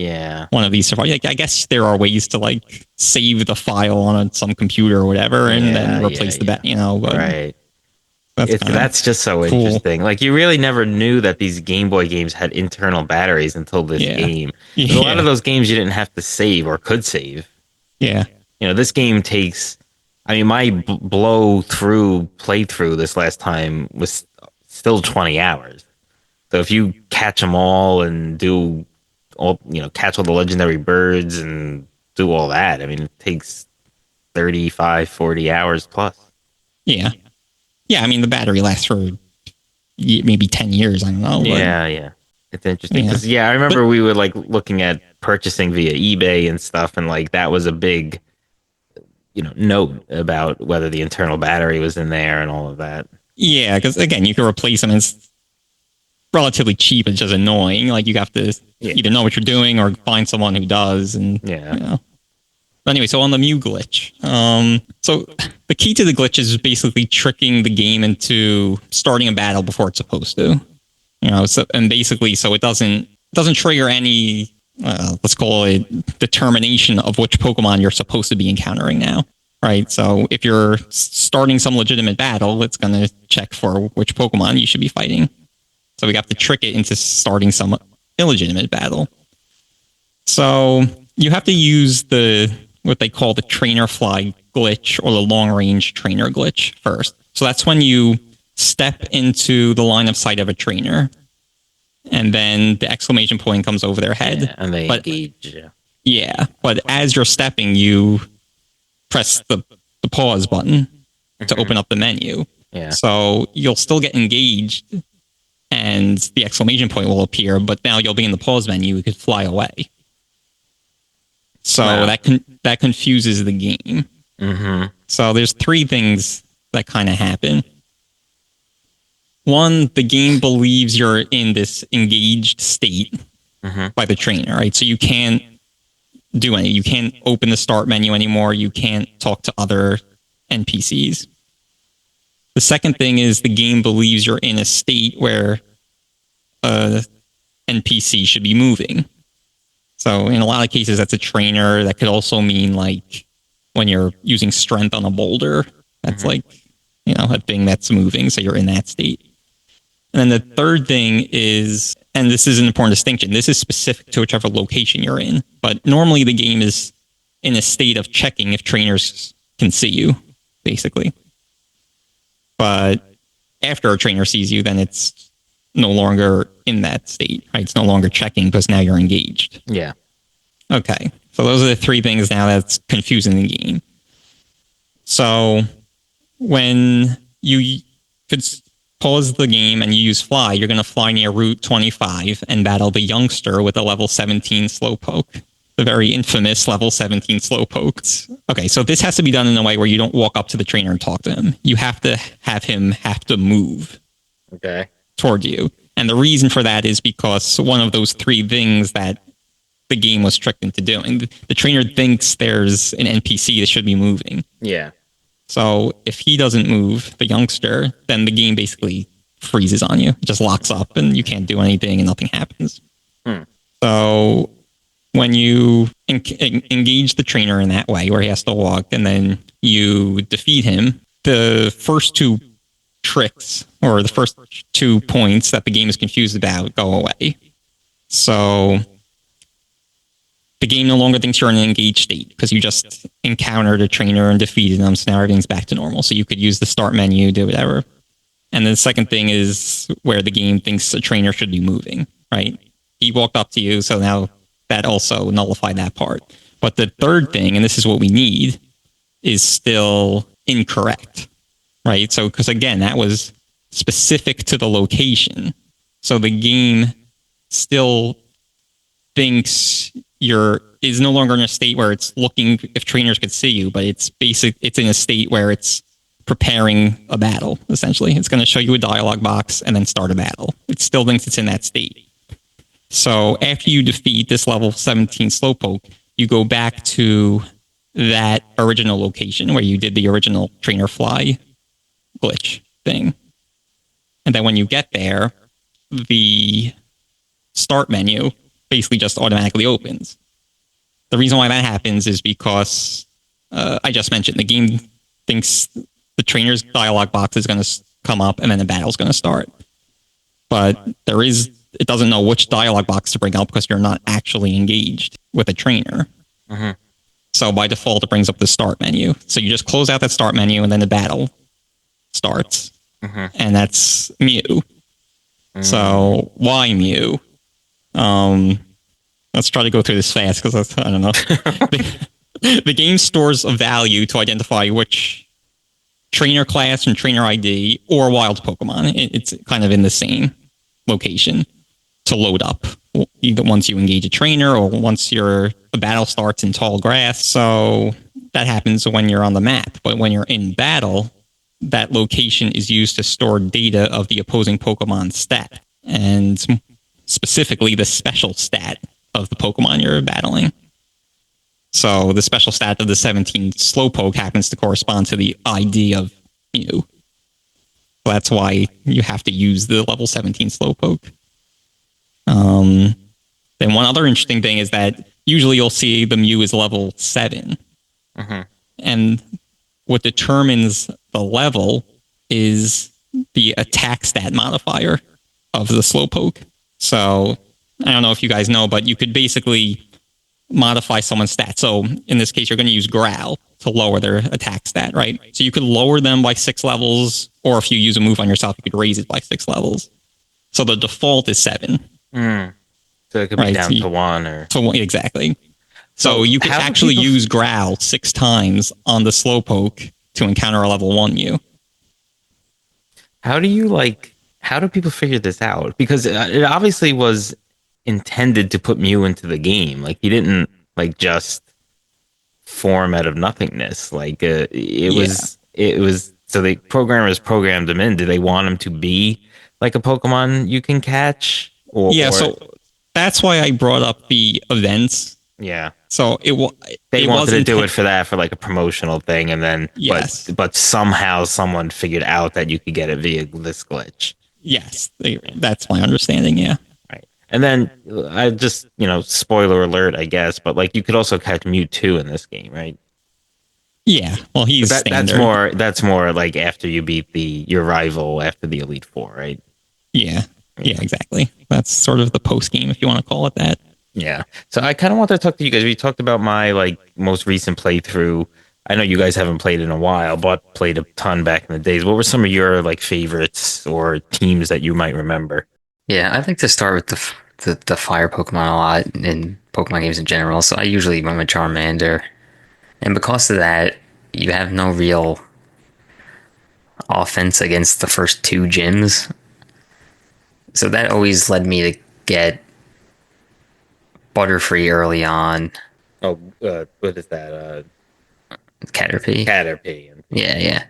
one of these survive. Like, I guess there are ways to like save the file on some computer or whatever, and then replace the bat. But right. That's just so cool. Interesting. Like you really never knew that these Game Boy games had internal batteries until this game. A lot of those games you didn't have to save or could save. Yeah. This game takes. I mean, my blow through playthrough this last time was still 20 hours. So if you catch them all and do all, catch all the legendary birds and do all that, I mean, it takes 35, 40 hours plus. Yeah. Yeah, I mean, the battery lasts for maybe 10 years. I don't know. Yeah. It's interesting. Because, I remember we were like looking at purchasing via eBay and stuff. And like that was a big, note about whether the internal battery was in there and all of that. Yeah, because again, you can replace them. It's relatively cheap. It's just annoying. Like you have to either know what you're doing or find someone who does. And But anyway, so on the Mew glitch, so the key to the glitch is basically tricking the game into starting a battle before it's supposed to. And basically, so it doesn't trigger any let's call it determination of which Pokemon you're supposed to be encountering now. Right. So if you're starting some legitimate battle, it's going to check for which Pokemon you should be fighting. So we have to trick it into starting some illegitimate battle. So you have to use what they call the trainer fly glitch or the long range trainer glitch first. So that's when you step into the line of sight of a trainer, and then the exclamation point comes over their head. And they engage. Yeah, but as you're stepping, you press the pause button to open up the menu. Yeah. So you'll still get engaged, and the exclamation point will appear, but now you'll be in the pause menu. You could fly away. So that confuses the game. Mm-hmm. So there's three things that kind of happen. One, the game believes you're in this engaged state by the trainer, right? So you can't do any. You can't open the start menu anymore. You can't talk to other NPCs. The second thing is the game believes you're in a state where a NPC should be moving. So in a lot of cases, that's a trainer. That could also mean like when you're using strength on a boulder, that's like, a thing that's moving. So you're in that state. And then the third thing is, and this is an important distinction, this is specific to whichever location you're in. But normally the game is in a state of checking if trainers can see you, basically. But after a trainer sees you, then it's no longer in that state, right? It's no longer checking because now you're engaged. Yeah. Okay. So those are the three things now that's confusing the game. So when you could pause the game and you use fly, you're going to fly near Route 25 and battle the youngster with a level 17 Slowpoke. The very infamous level 17 Slowpoke. Okay, so this has to be done in a way where you don't walk up to the trainer and talk to him. You have to have him have to move toward you. And the reason for that is because one of those three things that the game was tricked into doing. The trainer thinks there's an NPC that should be moving. Yeah. So if he doesn't move, the youngster, then the game basically freezes on you. It just locks up and you can't do anything and nothing happens. So when you engage the trainer in that way, where he has to walk, and then you defeat him, the first two tricks or the first 2 points that the game is confused about go away. So the game no longer thinks you're in an engaged state because you just encountered a trainer and defeated them. So now everything's back to normal. So you could use the start menu, do whatever. And then the second thing is where the game thinks a trainer should be moving, right? He walked up to you, so now that also nullified that part. But the third thing, and this is what we need, is still incorrect, right? So, because again, that was specific to the location. So the game still thinks is no longer in a state where it's looking if trainers could see you, but it's in a state where it's preparing a battle, essentially. It's going to show you a dialogue box and then start a battle. It still thinks it's in that state. So after you defeat this level 17 Slowpoke, you go back to that original location where you did the original trainer fly glitch thing. And then when you get there, the start menu basically just automatically opens. The reason why that happens is because I just mentioned the game thinks the trainer's dialogue box is going to come up and then the battle's going to start. But it doesn't know which dialogue box to bring up because you're not actually engaged with a trainer. So by default, it brings up the start menu. So you just close out that start menu and then the battle starts. And that's Mew. So why Mew? Let's try to go through this fast because I don't know. The game stores a value to identify which trainer class and trainer ID or wild Pokemon. It's kind of in the same location to load up, either once you engage a trainer or once a battle starts in tall grass. So that happens when you're on the map. But when you're in battle, that location is used to store data of the opposing Pokemon stat, and specifically the special stat of the Pokemon you're battling. So the special stat of the 17 Slowpoke happens to correspond to the ID of Mew. That's why you have to use the level 17 Slowpoke. Then one other interesting thing is that usually you'll see the Mew is level 7. And what determines the level is the attack stat modifier of the Slowpoke. So I don't know if you guys know, but you could basically modify someone's stat. So in this case, you're going to use Growl to lower their attack stat, right? So you could lower them by 6 levels, or if you use a move on yourself, you could raise it by 6 levels. So the default is 7. So it could be down to 1 or... Exactly. So you could actually use Growl 6 times on the Slowpoke to encounter a level 1 Mew. How do people figure this out? Because it obviously was intended to put Mew into the game. Like, he didn't just form out of nothingness. Like, it was so the programmers programmed him in. Do they want him to be like a Pokemon you can catch? So that's why I brought up the events. Yeah. So they wanted to do it for like a promotional thing, and then but somehow someone figured out that you could get it via this glitch. Yes, that's my understanding. Yeah. Right. And then I just spoiler alert, I guess, but like you could also catch Mewtwo in this game, right? Yeah. Well, he's standard. That's more like after you beat your rival after the Elite Four, right? Yeah. Yeah, exactly. That's sort of the post game, if you want to call it that. Yeah. So I kind of wanted to talk to you guys. We talked about my most recent playthrough. I know you guys haven't played in a while, but played a ton back in the days. What were some of your favorites or teams that you might remember? Yeah, I like to start with the fire Pokemon a lot in Pokemon games in general. So I usually run with Charmander, and because of that, you have no real offense against the first 2 gyms. So that always led me to get Butterfree early on. Oh, what is that? Caterpie. Caterpie. Yeah.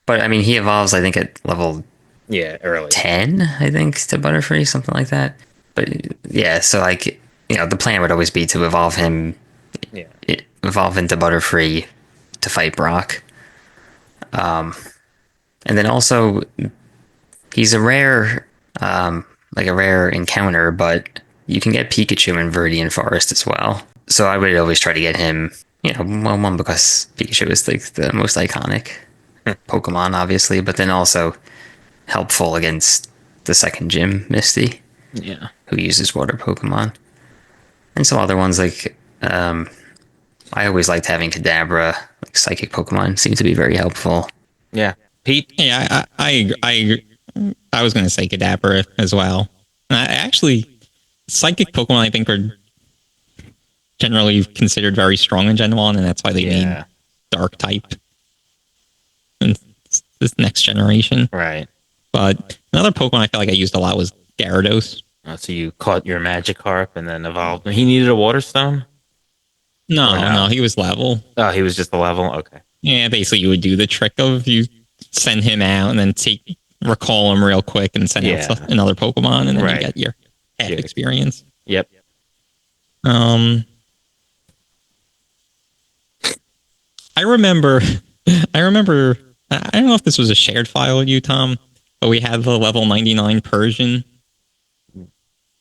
But I mean, he evolves, I think, at level early 10, I think, to Butterfree, something like that. But yeah, so the plan would always be to evolve him, evolve into Butterfree to fight Brock. And then also, he's a rare, like a rare encounter, but you can get Pikachu in Viridian Forest as well. So I would always try to get him, well, one, because Pikachu is like the most iconic Pokemon, obviously, but then also helpful against the second gym, Misty, who uses water Pokemon. And some other ones like, I always liked having Kadabra, like psychic Pokemon seem to be very helpful. Yeah. Pete? Yeah, I was going to say Kadabra as well. Actually, psychic Pokemon, I think, are generally considered very strong in Gen 1, and that's why they made Dark type in this next generation. Right. But another Pokemon I felt like I used a lot was Gyarados. So you caught your Magikarp and then evolved. He needed a Water Stone? No, he was level. Oh, he was just a level? Okay. Yeah, basically you would do the trick of you send him out and then recall him real quick and send out another Pokemon, and then you get your experience. Yep. I remember, I don't know if this was a shared file with you, Tom, but we had the level 99 Persian.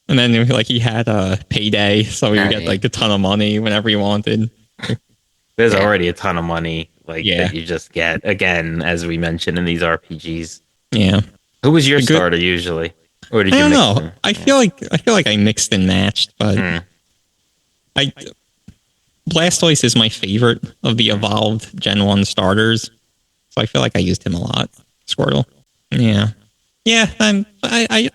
And then he had a payday, so you get like a ton of money whenever you wanted. There's already a ton of money that you just get, again, as we mentioned in these RPGs. Yeah. Who was your starter usually? Or did you mix know. them? I feel like I mixed and matched, but Blastoise is my favorite of the evolved Gen 1 starters. So I feel like I used him a lot. Squirtle. Yeah. Yeah, I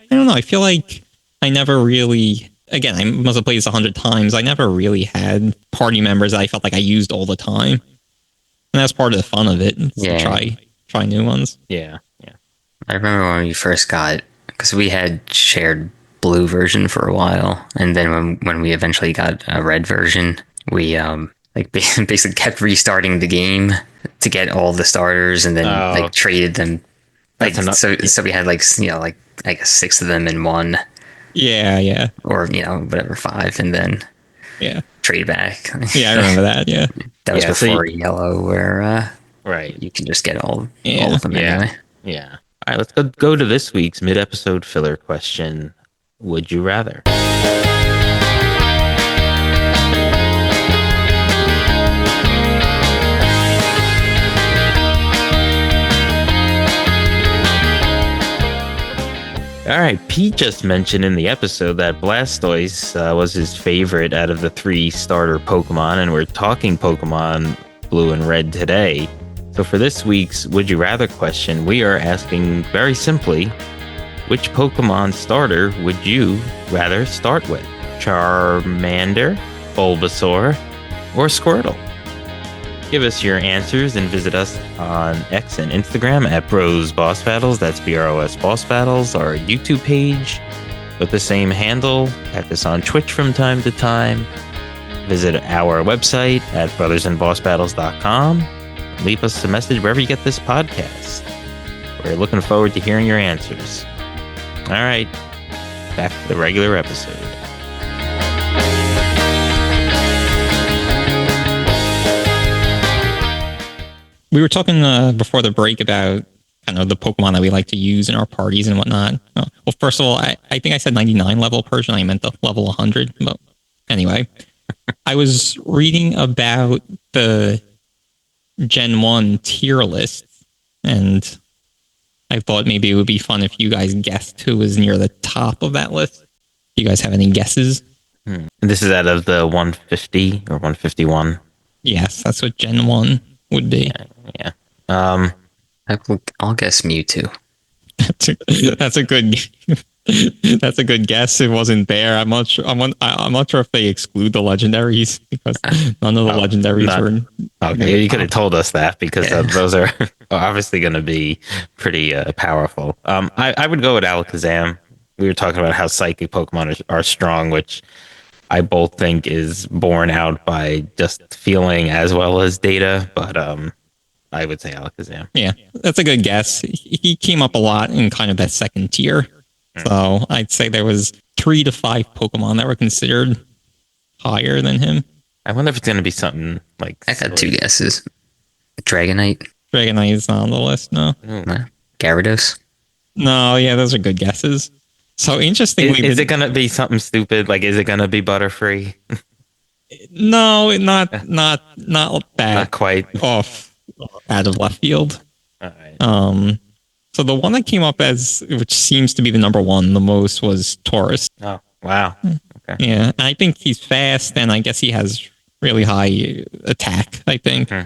don't know. I feel like I never really, again, I must have played this 100 times. I never really had party members that I felt like I used all the time. And that's part of the fun of it. To try new ones. Yeah. I remember when we first got, because we had shared blue version for a while, and then when we eventually got a red version, we basically kept restarting the game to get all the starters, and then traded them. So we had I guess 6 of them in one. Yeah. Or whatever, 5, and then trade back. Yeah, I remember that. Yeah, that was before Yellow, where you can just get all of them anyway. Yeah. All right, let's go to this week's mid-episode filler question. Would you rather? All right, Pete just mentioned in the episode that Blastoise was his favorite out of the 3 starter Pokemon, and we're talking Pokemon Blue and Red today. So for this week's Would You Rather question, we are asking very simply, which Pokemon starter would you rather start with? Charmander, Bulbasaur, or Squirtle? Give us your answers and visit us on X and Instagram at Bros Boss Battles. That's BROS Boss Battles. Our YouTube page with the same handle. Catch us on Twitch from time to time. Visit our website at brothersandbossbattles.com. Leave us a message wherever you get this podcast. We're looking forward to hearing your answers. All right, back to the regular episode. We were talking before the break about kind of the Pokemon that we like to use in our parties and whatnot. Well, first of all, I think I said 99 level Persian. I meant the level 100. But anyway, I was reading about the Gen 1 tier list, and I thought maybe it would be fun if you guys guessed who was near the top of that list. Do you guys have any guesses? And this is out of the 150 or 151? Yes, that's what Gen 1 would be. Yeah. I'll guess Mewtwo. That's a good guess. It wasn't there. I'm not sure if they exclude the legendaries, because none of the legendaries were. Okay, you could have told us that, because those are obviously going to be pretty powerful. I would go with Alakazam. We were talking about how psychic Pokemon are strong, which I both think is borne out by just feeling as well as data, but I would say Alakazam. Yeah, that's a good guess. He came up a lot in kind of that second tier. So I'd say there was 3 to 5 Pokemon that were considered higher than him. I wonder if it's going to be something like... I got 2 guesses. Dragonite. Dragonite is not on the list, no. Gyarados. No, yeah, those are good guesses. So interestingly, Is it gonna be something stupid? Like, is it gonna be Butterfree? no, not that Not quite. off out of left field. All right. So the one that came up as, which seems to be the number one the most, was Taurus. Oh, wow. Okay. Yeah, I think he's fast, and I guess he has really high attack, I think. Hmm.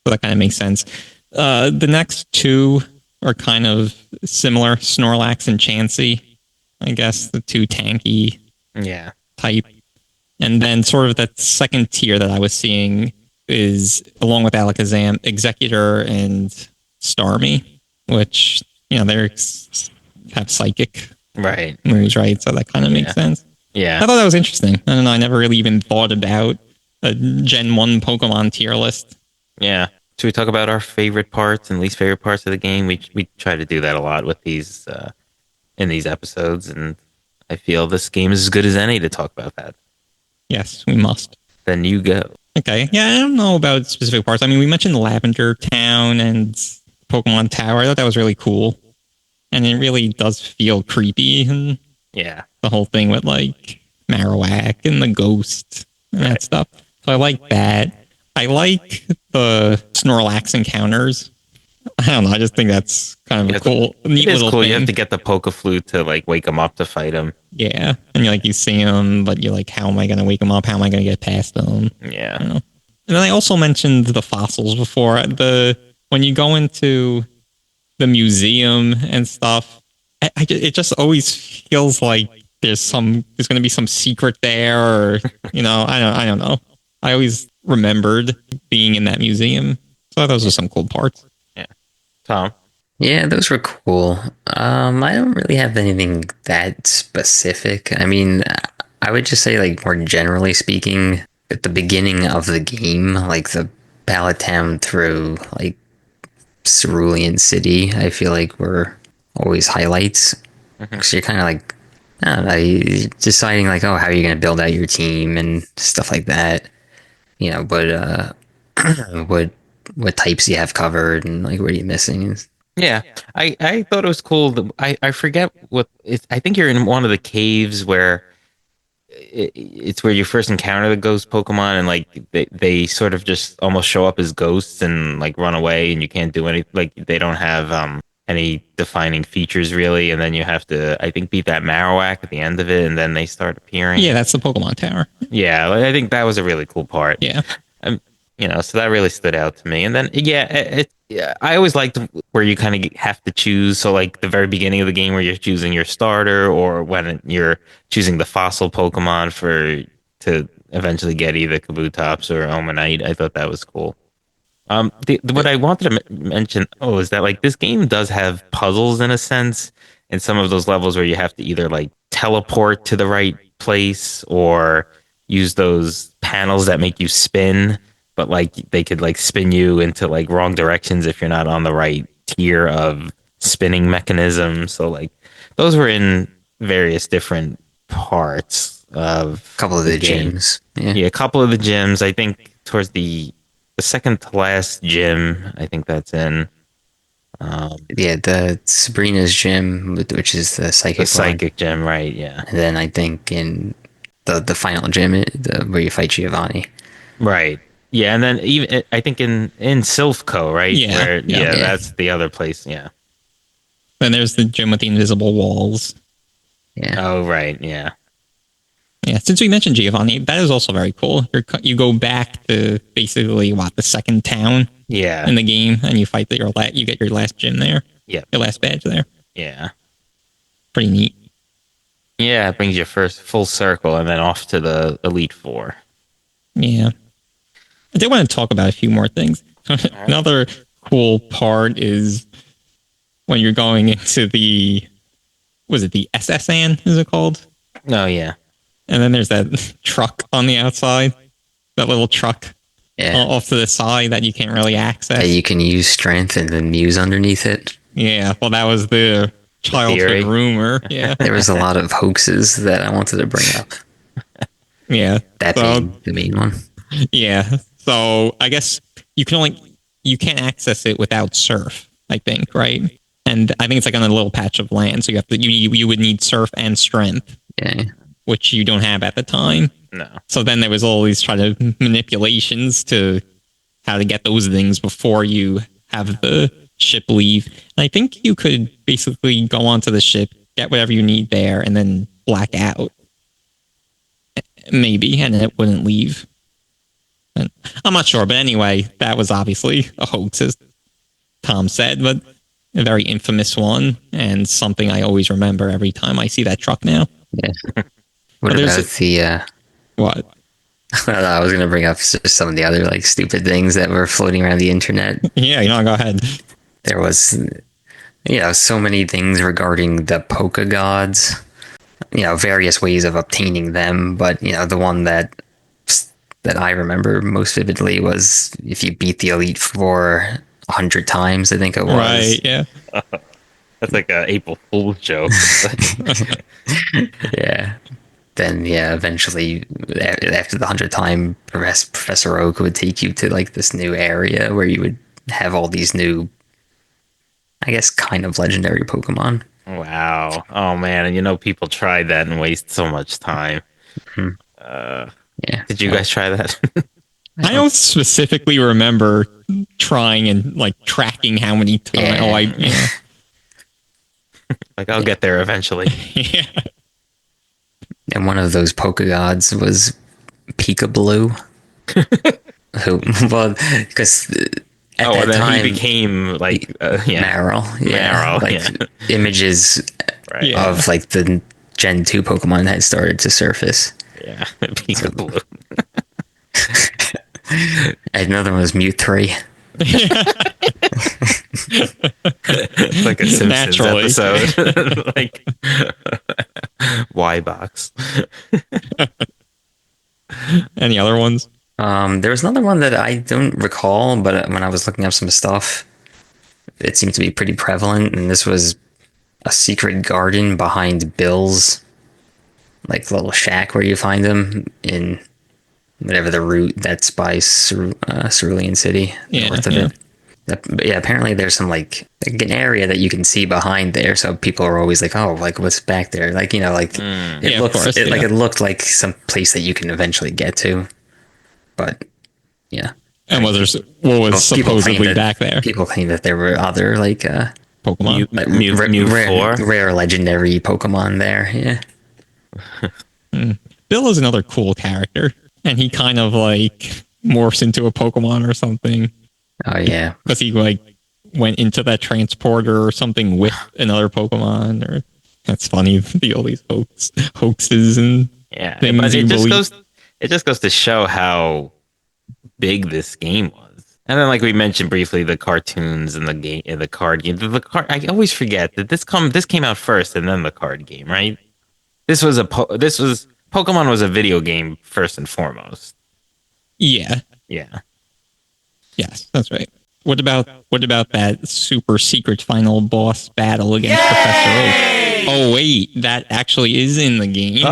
So that kind of makes sense. The next two are kind of similar, Snorlax and Chansey. I guess the two tanky Yeah. type. And then sort of that second tier that I was seeing is, along with Alakazam, Executor and Starmie, which, they have psychic Right. moves, right? So that kind of makes sense. Yeah. I thought that was interesting. I don't know. I never really even thought about a Gen 1 Pokemon tier list. Yeah. Should we talk about our favorite parts and least favorite parts of the game? We try to do that a lot with these in these episodes, and I feel this game is as good as any to talk about that. Yes, we must. Then you go. Okay. Yeah, I don't know about specific parts. I mean, we mentioned Lavender Town and Pokemon Tower. I thought that was really cool. And it really does feel creepy. And Yeah. the whole thing with like Marowak and the ghost and that stuff. So I like that. I like the Snorlax encounters. I don't know. I just think that's kind of a cool, neat It is little cool. thing. You have to get the Pokeflute to like wake him up to fight him. Yeah. And you see him, but you're like, how am I going to wake him up? How am I going to get past him? Yeah. And then I also mentioned the fossils before. When you go into the museum and stuff, it just always feels like there's going to be some secret there, or I don't know. I always remembered being in that museum, so those are some cool parts. Yeah, Tom. Yeah, those were cool. I don't really have anything that specific. I mean, I would just say, like, more generally speaking, at the beginning of the game, like the Pallet Town through like Cerulean City, I feel like were always highlights. So you're kind of like, I don't know, you're deciding like, oh, how are you going to build out your team and stuff like that. But what types you have covered and like what are you missing? Yeah, I thought it was cool. I forget what I think you're in one of the caves where it's where you first encounter the ghost Pokemon, and like they sort of just almost show up as ghosts and like run away, and you can't do any, like they don't have any defining features really, and then you have to, I think, beat that Marowak at the end of it, and then they start appearing. Yeah, that's the Pokemon Tower. Yeah, I think that was a really cool part. Yeah. So that really stood out to me. And then, I always liked where you kind of have to choose. So like the very beginning of the game where you're choosing your starter, or when you're choosing the fossil Pokemon to eventually get either Kabutops or Omanite. I thought that was cool. What I wanted to mention, is that like this game does have puzzles in a sense in some of those levels where you have to either like teleport to the right place or use those panels that make you spin, but like they could like spin you into like wrong directions if you're not on the right tier of spinning mechanism. So like those were in various different parts of A couple of the game. gyms. Yeah, a couple of the gyms. I think towards the second to last gym, I think that's in. Yeah, the Sabrina's gym, which is the psychic Gym, right? Yeah, and then I think in the final gym, where you fight Giovanni. right. Yeah, and then even I think in Silphco, right? Yeah. Yeah. That's the other place. Yeah. Then there's the gym with the invisible walls. Yeah. Oh, right. Yeah. Yeah, since we mentioned Giovanni, that is also very cool. You go back to basically the second town Yeah. in the game, and you fight you get your last gym there. Yeah. Your last badge there. Yeah. Pretty neat. Yeah, it brings you first full circle and then off to the Elite Four. Yeah. I did want to talk about a few more things. Another cool part is when you're going into the SSN, is it called? Oh, yeah. And then there's that truck on the outside, that little truck off to the side that you can't really access. Yeah, you can use strength and then muse underneath it. Yeah, well, that was the childhood rumor. Yeah. There was a lot of hoaxes that I wanted to bring up. Yeah. That being the main one. Yeah. So I guess you can only you can't access it without surf, I think, right? And I think it's like on a little patch of land, so you would need surf and strength, Yeah. which you don't have at the time. No. So then there was all these manipulations to how to get those things before you have the ship leave. And I think you could basically go onto the ship, get whatever you need there, and then black out. Maybe, and it wouldn't leave. And I'm not sure, but anyway, that was obviously a hoax, as Tom said, but a very infamous one, and something I always remember every time I see that truck now. Yeah. What But about the? What? I was gonna bring up some of the other like stupid things that were floating around the internet. Yeah, go ahead. There was, so many things regarding the polka gods. Various ways of obtaining them, but the one that I remember most vividly was if you beat the Elite Four 100 times, I think it was. Right, yeah. That's like a April Fool's joke. Yeah. Then, eventually, after the 100th time, Professor Oak would take you to like this new area where you would have all these new, I guess, kind of legendary Pokemon. Wow. Oh man, and people try that and waste so much time. Mm-hmm. Yeah. Did you guys try that? I don't specifically remember trying and like tracking how many times. Yeah. Like I'll get there eventually. Yeah. And one of those polka gods was Peekaboo. Because at that then time, he became like Marill. Yeah, Marill, images right. of like the Gen 2 Pokemon had started to surface. Yeah, Peekaboo. And another one was Mew 3. Like a Simpsons Naturally. episode. Like Y box. Any other ones? There was another one that I don't recall, but when I was looking up some stuff, it seemed to be pretty prevalent, and this was a secret garden behind Bill's like little shack where you find him in whatever the route that's by Cerulean City, north of it. But yeah, apparently there's some like an area that you can see behind there, so people are always like, "Oh, like what's back there?" Like it looked like some place that you can eventually get to, but yeah. And what was supposedly back there? People claim that there were other like Pokemon, rare legendary Pokemon there. Yeah. Bill is another cool character, and he kind of like morphs into a Pokemon or something. Oh yeah, because he like went into that transporter or something with another Pokemon. Or that's funny. All these hoaxes and things. But it just goes to show how big this game was. And then, like we mentioned briefly, the cartoons and the game, the card game. I always forget that this came out first, and then the card game, right? Pokemon was a video game first and foremost. Yeah. Yeah. Yes, that's right. What about that super secret final boss battle against Professor Oak? Oh wait, that actually is in the game.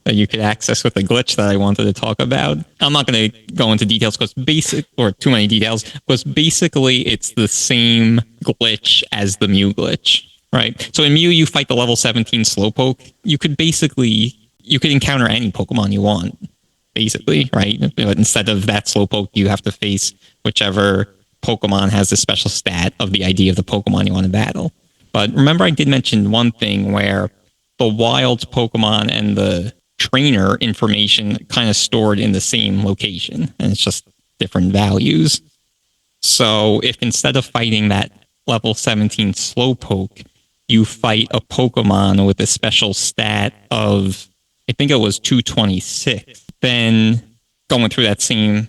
That you could access with a glitch that I wanted to talk about. I'm not going to go into details too many details, because basically it's the same glitch as the Mew glitch, right? So in Mew, you fight the level 17 Slowpoke. You could encounter any Pokemon you want, basically, right? But instead of that Slowpoke, you have to face whichever Pokemon has the special stat of the ID of the Pokemon you want to battle. But remember, I did mention one thing where the wild Pokemon and the trainer information kind of stored in the same location, and it's just different values. So if instead of fighting that level 17 Slowpoke, you fight a Pokemon with a special stat of, I think it was 226, then going through that same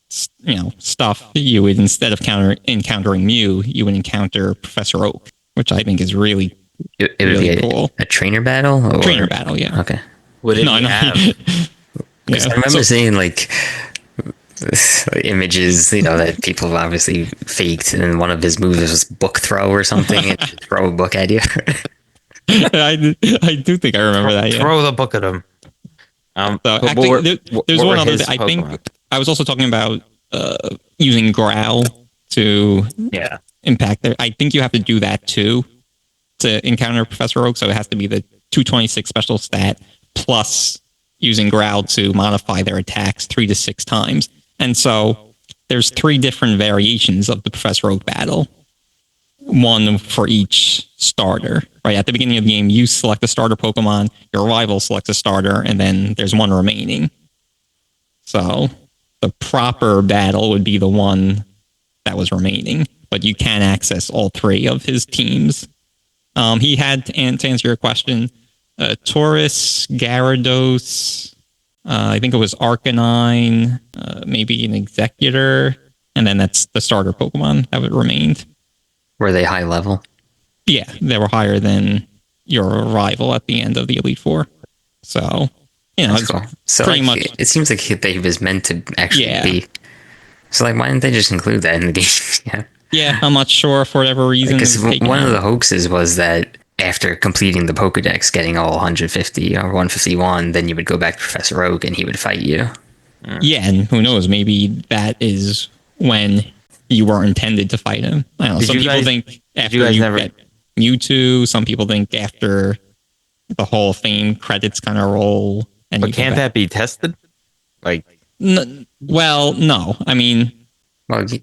stuff, you would, instead of encountering Mew, you would encounter Professor Oak, which I think is really it would really be cool. A trainer battle? Or? Trainer battle, yeah. Okay. Would it have? Because I remember seeing like images, that people have obviously faked, and one of his moves was book throw or something, and throw a book at you. I do think I remember that. Yeah. Throw the book at him. So actually, there's one other thing. I think I was also talking about using growl to Yeah. impact their. I think you have to do that too to encounter Professor Oak. So it has to be the 226 special stat plus using growl to modify their attacks 3 to 6 times. And so there's 3 different variations of the Professor Oak battle. One for each starter. Right at the beginning of the game, you select a starter Pokemon, your rival selects a starter, and then there's one remaining. So the proper battle would be the one that was remaining, but you can access all 3 of his teams. He had, to answer your question, Taurus, Gyarados, I think it was Arcanine, maybe an Executor, and then that's the starter Pokemon that remained. Were they high level? Yeah, they were higher than your rival at the end of the Elite Four. So, That's cool. So pretty like, much. it seems like they was meant to actually Yeah. be. So like, why didn't they just include that in the game? Yeah. Yeah, I'm not sure for whatever reason. Because one of the hoaxes was that after completing the Pokedex, getting all 150 or 151, then you would go back to Professor Oak and he would fight you. Yeah, and who knows? Maybe that is when you were intended to fight him. I don't know. Some people think after you get Mewtwo. Some people think after the Hall of Fame credits kind of roll. And but can't that be tested? Like, well, no. I mean,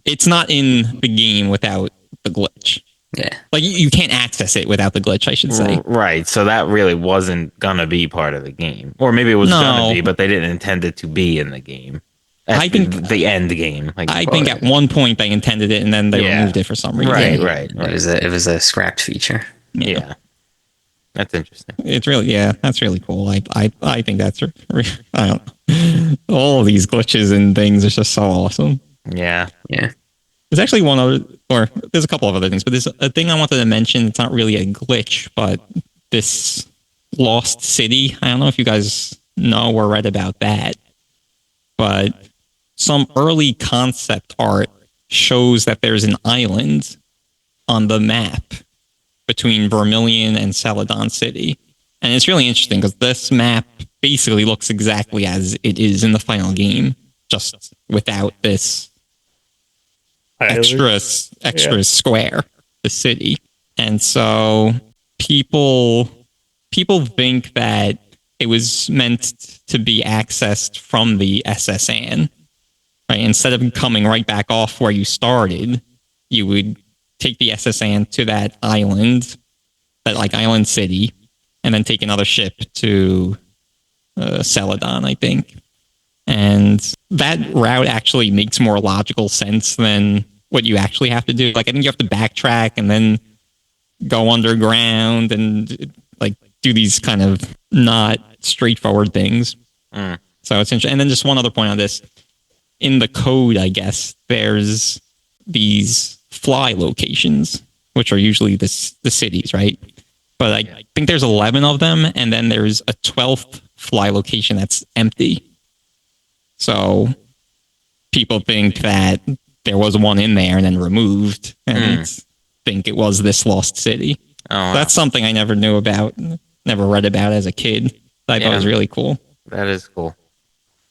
it's not in the game without the glitch. Yeah. Like, you can't access it without the glitch, I should say. Right. So that really wasn't going to be part of the game. Or maybe it was going to be, but they didn't intend it to be in the game. I think the end game. Like, I think at one point they intended it and then they removed it for some reason. Right. It was a scrapped feature. Yeah. That's interesting. It's really, that's really cool. I think that's, I don't know. All of these glitches and things are just so awesome. Yeah. There's actually one other, or there's a couple of other things, but there's a thing I wanted to mention. It's not really a glitch, but this Lost City. I don't know if you guys know or read about that, but some early concept art shows that there's an island on the map between Vermilion and Celadon City. And it's really interesting because this map basically looks exactly as it is in the final game, just without this extra square, the city. And so people think that it was meant to be accessed from the SSN. Right? Instead of coming right back off where you started, you would take the SSN to that island, that like island city, and then take another ship to Celadon, I think. And that route actually makes more logical sense than what you actually have to do. Like, I think you have to backtrack and then go underground and like do these kind of not straightforward things. So it's interesting. And then just one other point on this. In the code, I guess, there's these fly locations, which are usually the cities, right? But I think there's 11 of them, and then there's a 12th fly location that's empty. So people think that there was one in there and then removed, and think it was this lost city. Oh, that's something I never knew about, never read about as a kid. I thought it was really cool. That is cool.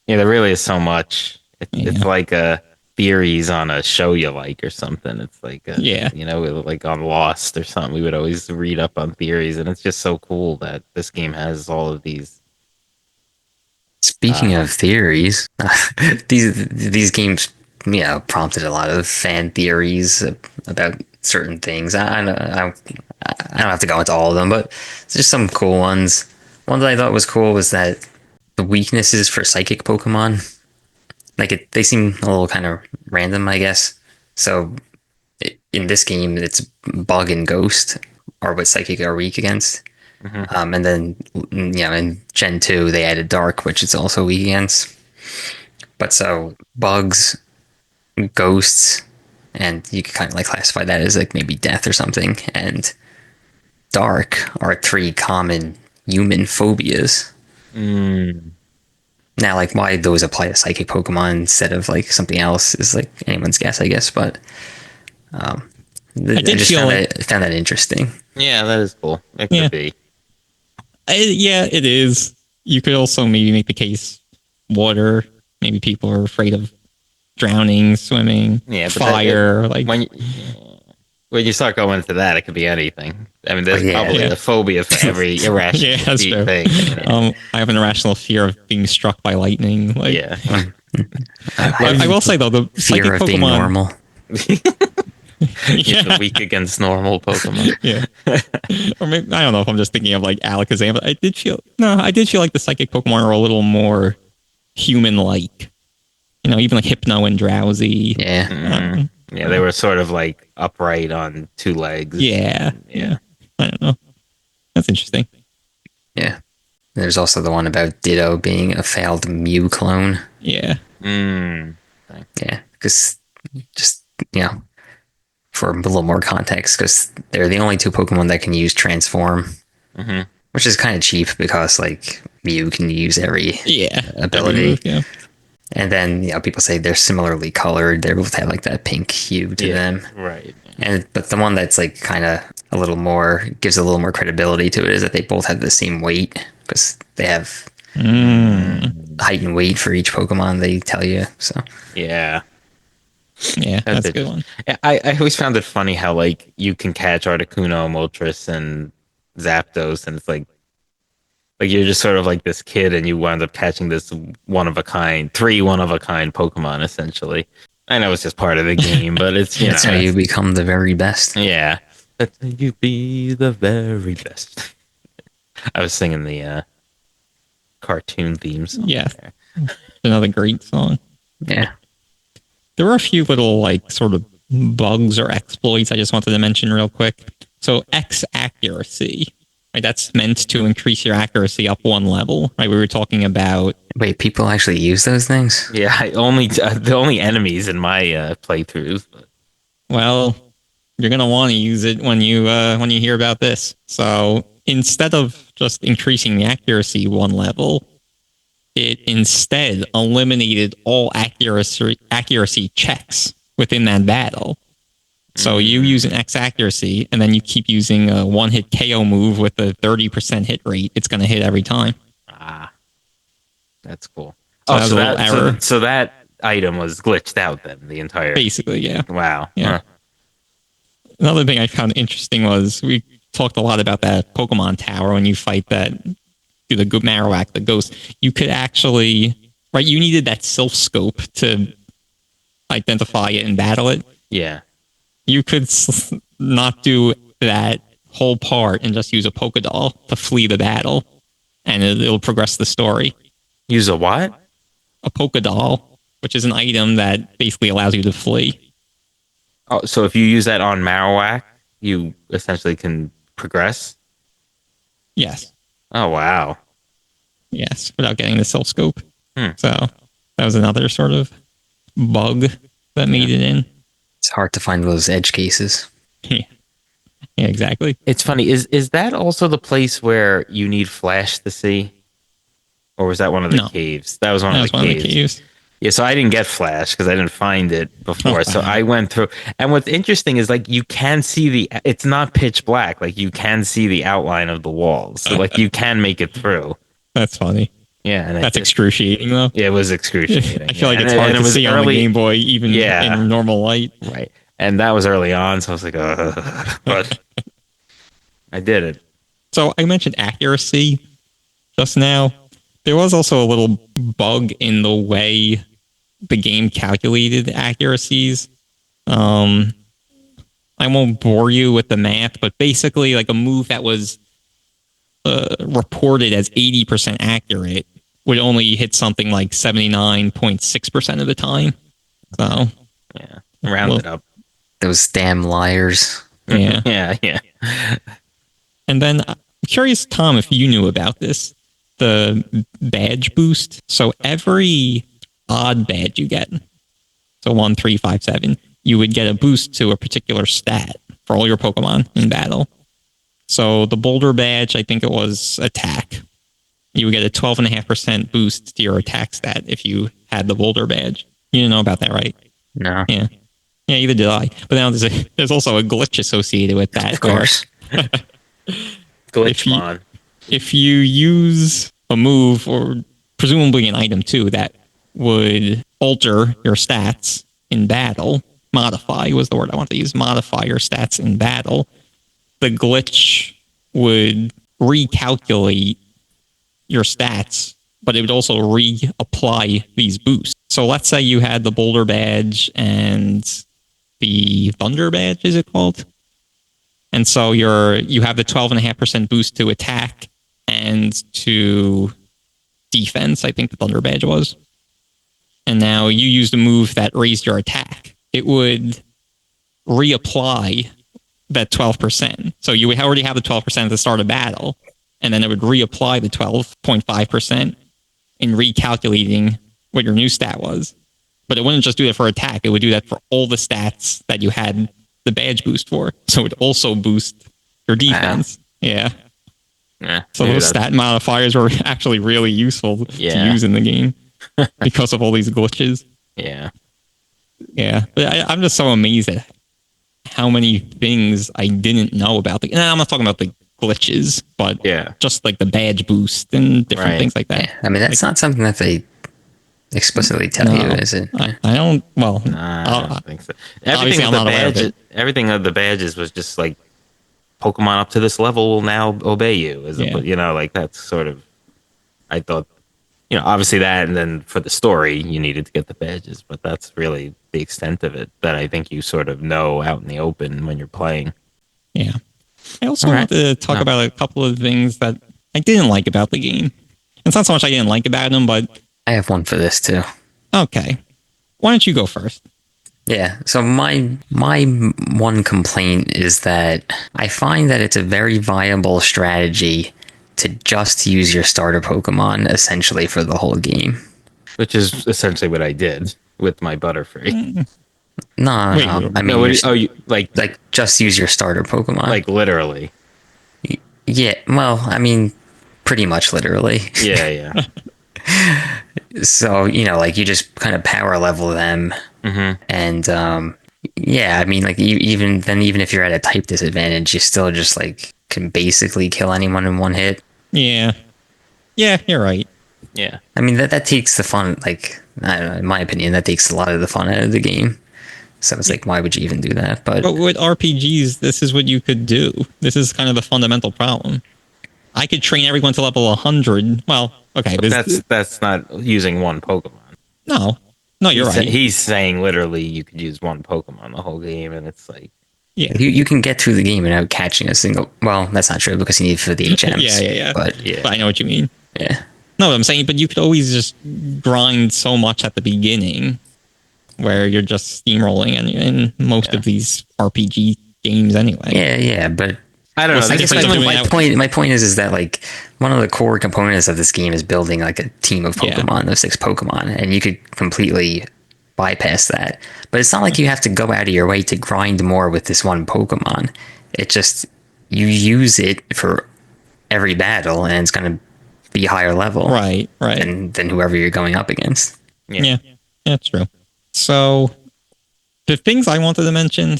Yeah, there really is so much. It's like theories on a show you like or something. It's like, like on Lost or something. We would always read up on theories, and it's just so cool that this game has all of these. Speaking of theories, these games, prompted a lot of fan theories about certain things. I don't have to go into all of them, but it's just some cool ones. One that I thought was cool was that the weaknesses for psychic Pokemon, they seem a little kind of random, I guess. So in this game, it's Bug and Ghost are what psychic are weak against. And then, in Gen 2, they added Dark, which it's also weak against. But so Bugs, Ghosts, and you could kind of classify that as maybe Death or something, and Dark are 3 common human phobias. Now, why those apply to psychic Pokemon instead of something else is anyone's guess, I guess. But I just found that interesting. Yeah, that is cool. It could be. It is. You could also maybe make the case water. Maybe people are afraid of drowning, swimming, Yeah, but fire. Like when you start going into that, it could be anything. I mean, there's Yeah. probably a phobia for every irrational yeah, that's true. thing. I have an irrational fear of being struck by lightning. Like, Yeah. I will say though, the Fear psychic of being Pokemon, normal. It's weak against normal Pokemon. yeah. Or maybe, I don't know if I'm just thinking of like Alakazam, but I did feel like the psychic Pokemon are a little more human-like. You know, even like Hypno and Drowsy. Yeah. Yeah, they were sort of like upright on two legs. Yeah. I don't know. That's interesting. Yeah. There's also the one about Ditto being a failed Mew clone. Yeah. Yeah, because just, for a little more context, because they're the only two Pokemon that can use Transform, which is kind of cheap because, like, Mew can use every ability. Every move, yeah. And then, people say they're similarly colored. They both have, like, that pink hue to them. Right. But the one that's, like, kind of gives a little more credibility to it is that they both have the same weight, because they have height and weight for each Pokemon, they tell you. So Yeah. Yeah, that's a good one. I always found it funny how, like, you can catch Articuno, Moltres, and Zapdos, and it's like you're just sort of like this kid, and you wind up catching this three one-of-a-kind Pokemon, essentially. I know it's just part of the game, but it's, that's how you become the very best. Yeah. That's how you be the very best. I was singing the cartoon theme song. Yeah. Another great song. Yeah. There were a few little, like, sort of bugs or exploits I just wanted to mention real quick. So X accuracy, right? That's meant to increase your accuracy up one level, right? We were talking about. Wait, people actually use those things? Yeah, the only enemies in my playthroughs. Well, you're gonna want to use it when you hear about this. So instead of just increasing the accuracy one level, it instead eliminated all accuracy checks within that battle. So you use an X accuracy, and then you keep using a one-hit KO move with a 30% hit rate. It's going to hit every time. That's cool. So error. So that item was glitched out then, the entire... Basically, yeah. Wow. Yeah. Huh. Another thing I found interesting was we talked a lot about that Pokemon Tower when you fight that... the Marowak, the ghost, you could actually, right, you needed that self scope to identify it and battle it. Yeah. You could not do that whole part and just use a Pokédoll to flee the battle, and it'll progress the story. Use a what? A Pokédoll, which is an item that basically allows you to flee. Oh, so if you use that on Marowak, you essentially can progress? Yes. Oh, wow. Yes, without getting the self scope. Hmm. So that was another sort of bug that made it in. It's hard to find those edge cases. Yeah, exactly. It's funny. Is that also the place where you need flash to see? Or was that one of the caves? That was one of the caves. Yeah, so I didn't get flash because I didn't find it before. So I went through. And what's interesting is, like, you can see it's not pitch black. Like, you can see the outline of the walls. So, like, you can make it through. That's funny. Yeah. And that's excruciating, though. Yeah, it was excruciating. I feel like it's hard to see on the Game Boy, even in normal light. Right. And that was early on, so I was like, but I did it. So I mentioned accuracy just now. There was also a little bug in the way the game calculated accuracies. I won't bore you with the math, but basically, like, a move that was reported as 80% accurate would only hit something like 79.6% of the time. So, yeah, round it up. Those damn liars. Yeah. Yeah. And then I'm curious, Tom, if you knew about this, the badge boost. So every odd badge you get, so 1, 3, 5, 7, you would get a boost to a particular stat for all your Pokemon in battle. So the Boulder badge, I think it was attack. You would get a 12.5% boost to your attack stat if you had the Boulder badge. You didn't know about that, right? No. Yeah, either did I. But now there's also a glitch associated with that. Of course. Glitchmon. If you use a move, or presumably an item too, that would alter your stats in battle. Modify was the word I want to use. Modify your stats in battle. The glitch would recalculate your stats, but it would also reapply these boosts. So let's say you had the Boulder badge and the Thunder badge, is it called? And so you have the 12.5% boost to attack and to defense, I think the Thunder badge was. And now you used a move that raised your attack. It would reapply that 12%. So you would already have the 12% at the start of battle, and then it would reapply the 12.5% in recalculating what your new stat was. But it wouldn't just do that for attack. It would do that for all the stats that you had the badge boost for. So it would also boost your defense. Wow. Yeah. So those stat modifiers were actually really useful to use in the game because of all these glitches. Yeah. Yeah. But I'm just so amazed at how many things I didn't know about. And I'm not talking about the glitches, but just like the badge boost and different things like that. Yeah. I mean, that's not something that they explicitly tell you, is it? I don't. Well, I don't think so. Everything of the badges was just like Pokemon up to this level will now obey you. Like that's sort of. I thought, obviously that, and then for the story, you needed to get the badges, but that's really the extent of it that I think you sort of know out in the open when you're playing. Yeah. I also want to talk about a couple of things that I didn't like about the game. It's not so much I didn't like about them, but I have one for this too. Okay. Why don't you go first? Yeah. So my one complaint is that I find that it's a very viable strategy to just use your starter Pokemon essentially for the whole game. Which is essentially what I did with my Butterfree. No. I mean, like just use your starter Pokemon. Like literally. Yeah. Well, I mean, pretty much literally. Yeah. So, like you just kind of power level them. Mm-hmm. And, I mean, like even if you're at a type disadvantage, you still just like can basically kill anyone in one hit. Yeah, you're right. Yeah. I mean, that takes the fun, like, I don't know, in my opinion, that takes a lot of the fun out of the game. So it's like, why would you even do that? But with RPGs, this is what you could do. This is kind of the fundamental problem. I could train everyone to level 100. Well, okay. But that's not using one Pokemon. No, you're right. He's saying literally you could use one Pokemon the whole game, and it's like... Yeah. You can get through the game without catching a single... Well, that's not true, because you need it for the HMs. Yeah. But I know what you mean. Yeah. No, I'm saying, but you could always just grind so much at the beginning where you're just steamrolling in most of these RPG games anyway. Yeah, but... I don't know. I guess my point is that like one of the core components of this game is building like a team of Pokemon, of 6 Pokemon, and you could completely bypass that. But it's not like you have to go out of your way to grind more with this one Pokemon. It just you use it for every battle, and it's going to be higher level, right, than whoever you're going up against. Yeah, that's true. So the things I wanted to mention.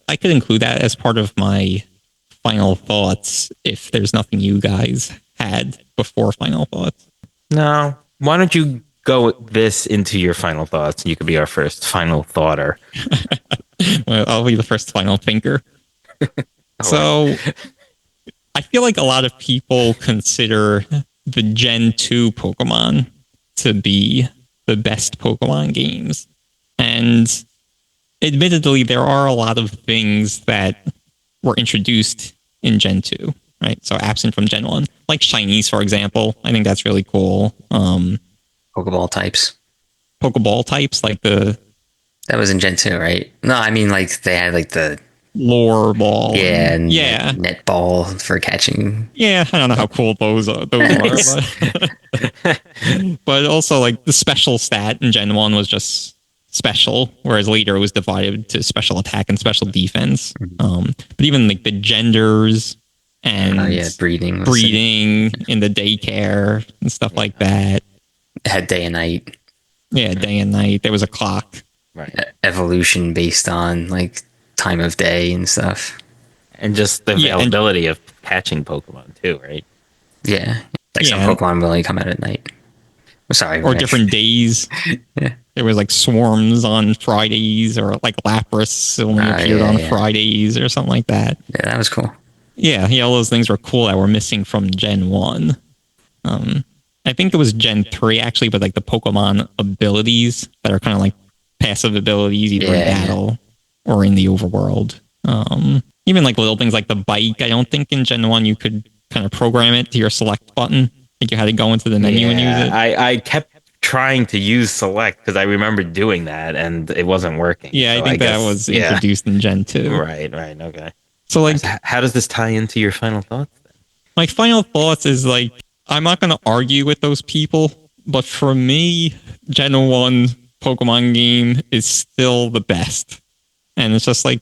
I could include that as part of my final thoughts if there's nothing you guys had before final thoughts. No. Why don't you go this into your final thoughts and you could be our first final thoughter? Well, I'll be the first final thinker. So I feel like a lot of people consider the Gen 2 Pokemon to be the best Pokemon games. And admittedly, there are a lot of things that were introduced in Gen 2, right? So absent from Gen 1, like Shinies, for example. I think that's really cool. Pokeball types, like that was in Gen 2, right? No, I mean like they had like the lore ball. Yeah, and net ball for catching. Yeah, I don't know how cool those are. But also like the special stat in Gen 1 was just special, whereas later it was divided to special attack and special defense. But even like the genders and breeding in the daycare and stuff like that. It had day and night. Yeah, day and night. There was a clock. Right. Evolution based on like time of day and stuff. And just the availability of catching Pokemon too, right? Yeah. Like some Pokemon will only come out at night. Sorry. or different days. Yeah. There was like Swarms on Fridays, or like Lapras only appeared on Fridays or something like that. Yeah, that was cool. Yeah, all those things were cool that were missing from Gen 1. I think it was Gen 3 actually, but like the Pokemon abilities that are kind of like passive abilities, either in battle or in the overworld. Even like little things like the bike, I don't think in Gen 1 you could kind of program it to your select button. I think you had to go into the menu and use it. I kept trying to use select because I remember doing that and it wasn't working. Yeah, so I think that was introduced in Gen 2. Right, okay. So like, how does this tie into your final thoughts then? My final thoughts is like, I'm not going to argue with those people, but for me, Gen 1 Pokemon game is still the best. And it's just like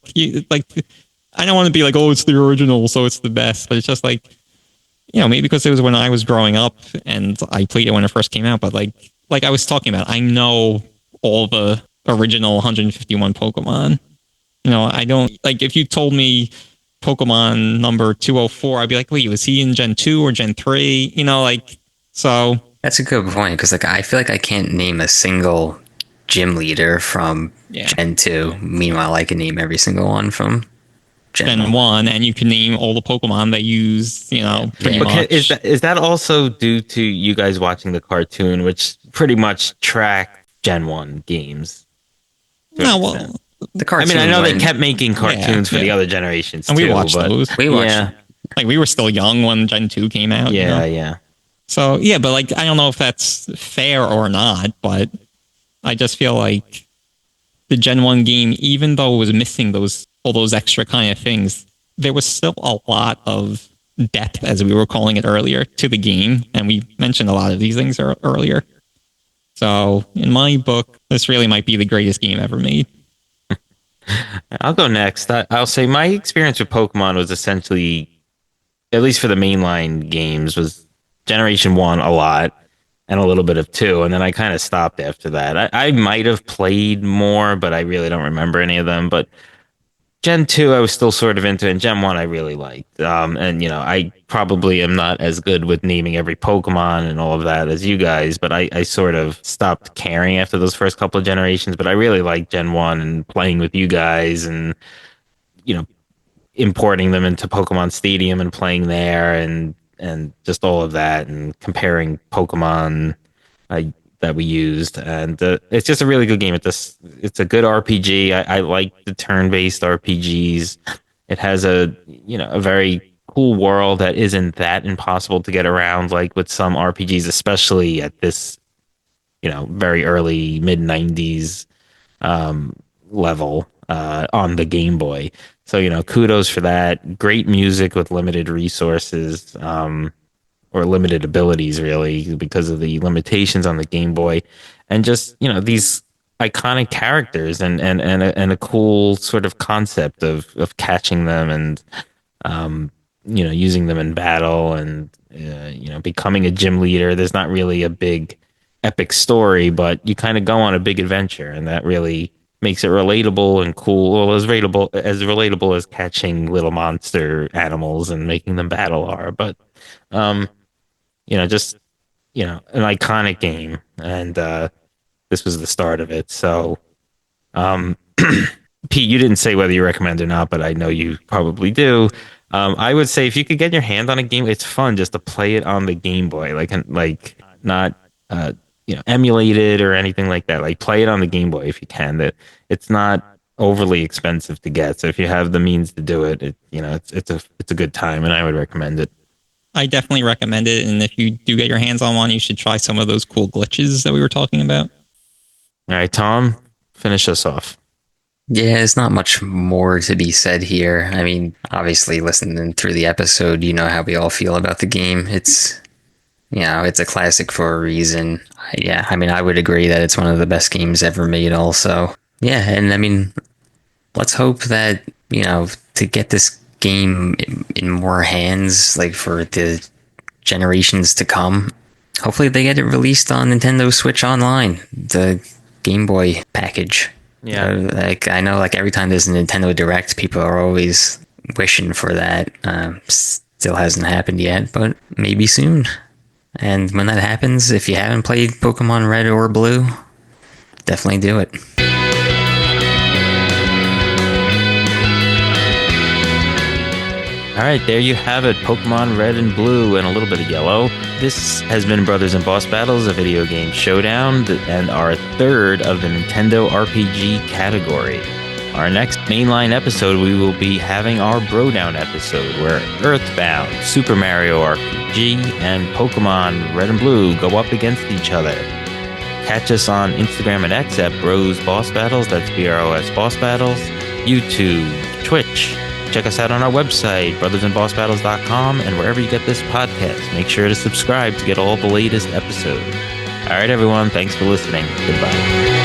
I don't want to be like, oh, it's the original, so it's the best. But it's just like, maybe because it was when I was growing up and I played it when it first came out. But like I was talking about, I know all the original 151 Pokemon. I don't, like, if you told me Pokemon number 204, I'd be like, wait, was he in Gen 2 or Gen 3? So. That's a good point, because like I feel like I can't name a single gym leader from Gen 2. Meanwhile, I can name every single one from Gen 1, and you can name all the Pokemon that use, pretty much. Is that also due to you guys watching the cartoon, which pretty much track Gen 1 games? No, well, the cartoon. I know they kept making cartoons for the other generations, and too, we watched those. We watched. Like, we were still young when Gen 2 came out. Yeah. So, but like, I don't know if that's fair or not, but I just feel like the Gen 1 game, even though it was missing all those extra kind of things, there was still a lot of depth, as we were calling it earlier, to the game. And we mentioned a lot of these things earlier. So, in my book, this really might be the greatest game ever made. I'll go next. I'll say my experience with Pokemon was essentially, at least for the mainline games, was Generation 1 a lot and a little bit of 2. And then I kind of stopped after that. I might have played more, but I really don't remember any of them. But Gen 2, I was still sort of into, and Gen 1 I really liked. And, I probably am not as good with naming every Pokemon and all of that as you guys, but I sort of stopped caring after those first couple of generations. But I really liked Gen 1 and playing with you guys and, importing them into Pokemon Stadium and playing there and just all of that and comparing Pokemon that we used. And it's just a really good game. It's a good RPG. I like the turn-based RPGs. It has a very cool world that isn't that impossible to get around, like with some RPGs, especially at this, very early mid-90s level on the Game Boy. So, kudos for that. Great music with limited resources, or limited abilities, really, because of the limitations on the Game Boy. And just, these iconic characters and a cool sort of concept of catching them and, using them in battle and, becoming a gym leader. There's not really a big epic story, but you kind of go on a big adventure, and that really makes it relatable and cool. Well, as relatable as catching little monster animals and making them battle are. But, just, an iconic game. And this was the start of it. So, Pete, you didn't say whether you recommend or not, but I know you probably do. I would say if you could get your hand on a game, it's fun just to play it on the Game Boy, like not emulate it or anything like that. Like, play it on the Game Boy if you can. That it's not overly expensive to get, so if you have the means to do it, it's a good time, and I would recommend it. I definitely recommend it, and if you do get your hands on one, you should try some of those cool glitches that we were talking about. All right, Tom, finish us off. Yeah, there's not much more to be said here. I mean, obviously, listening through the episode, you know how we all feel about the game. It's a classic for a reason. Yeah, I mean, I would agree that it's one of the best games ever made also. Yeah, and I mean, let's hope that, to get this game in more hands, like for the generations to come, hopefully they get it released on Nintendo Switch Online, the Game Boy package. Yeah. I know, every time there's a Nintendo Direct, people are always wishing for that. Still hasn't happened yet, but maybe soon. And when that happens, if you haven't played Pokemon Red or Blue, definitely do it. All right, there you have it. Pokemon Red and Blue and a little bit of Yellow. This has been Brothers in Boss Battles, a video game showdown, and our third of the Nintendo RPG category. Our next mainline episode, we will be having our Bro-Down episode, where Earthbound, Super Mario RPG, and Pokemon Red and Blue go up against each other. Catch us on Instagram and X at Bros Boss Battles, that's BROS Boss Battles, YouTube, Twitch. Check us out on our website, brothersinbossbattles.com, and wherever you get this podcast. Make sure to subscribe to get all the latest episodes. All right, everyone, thanks for listening. Goodbye.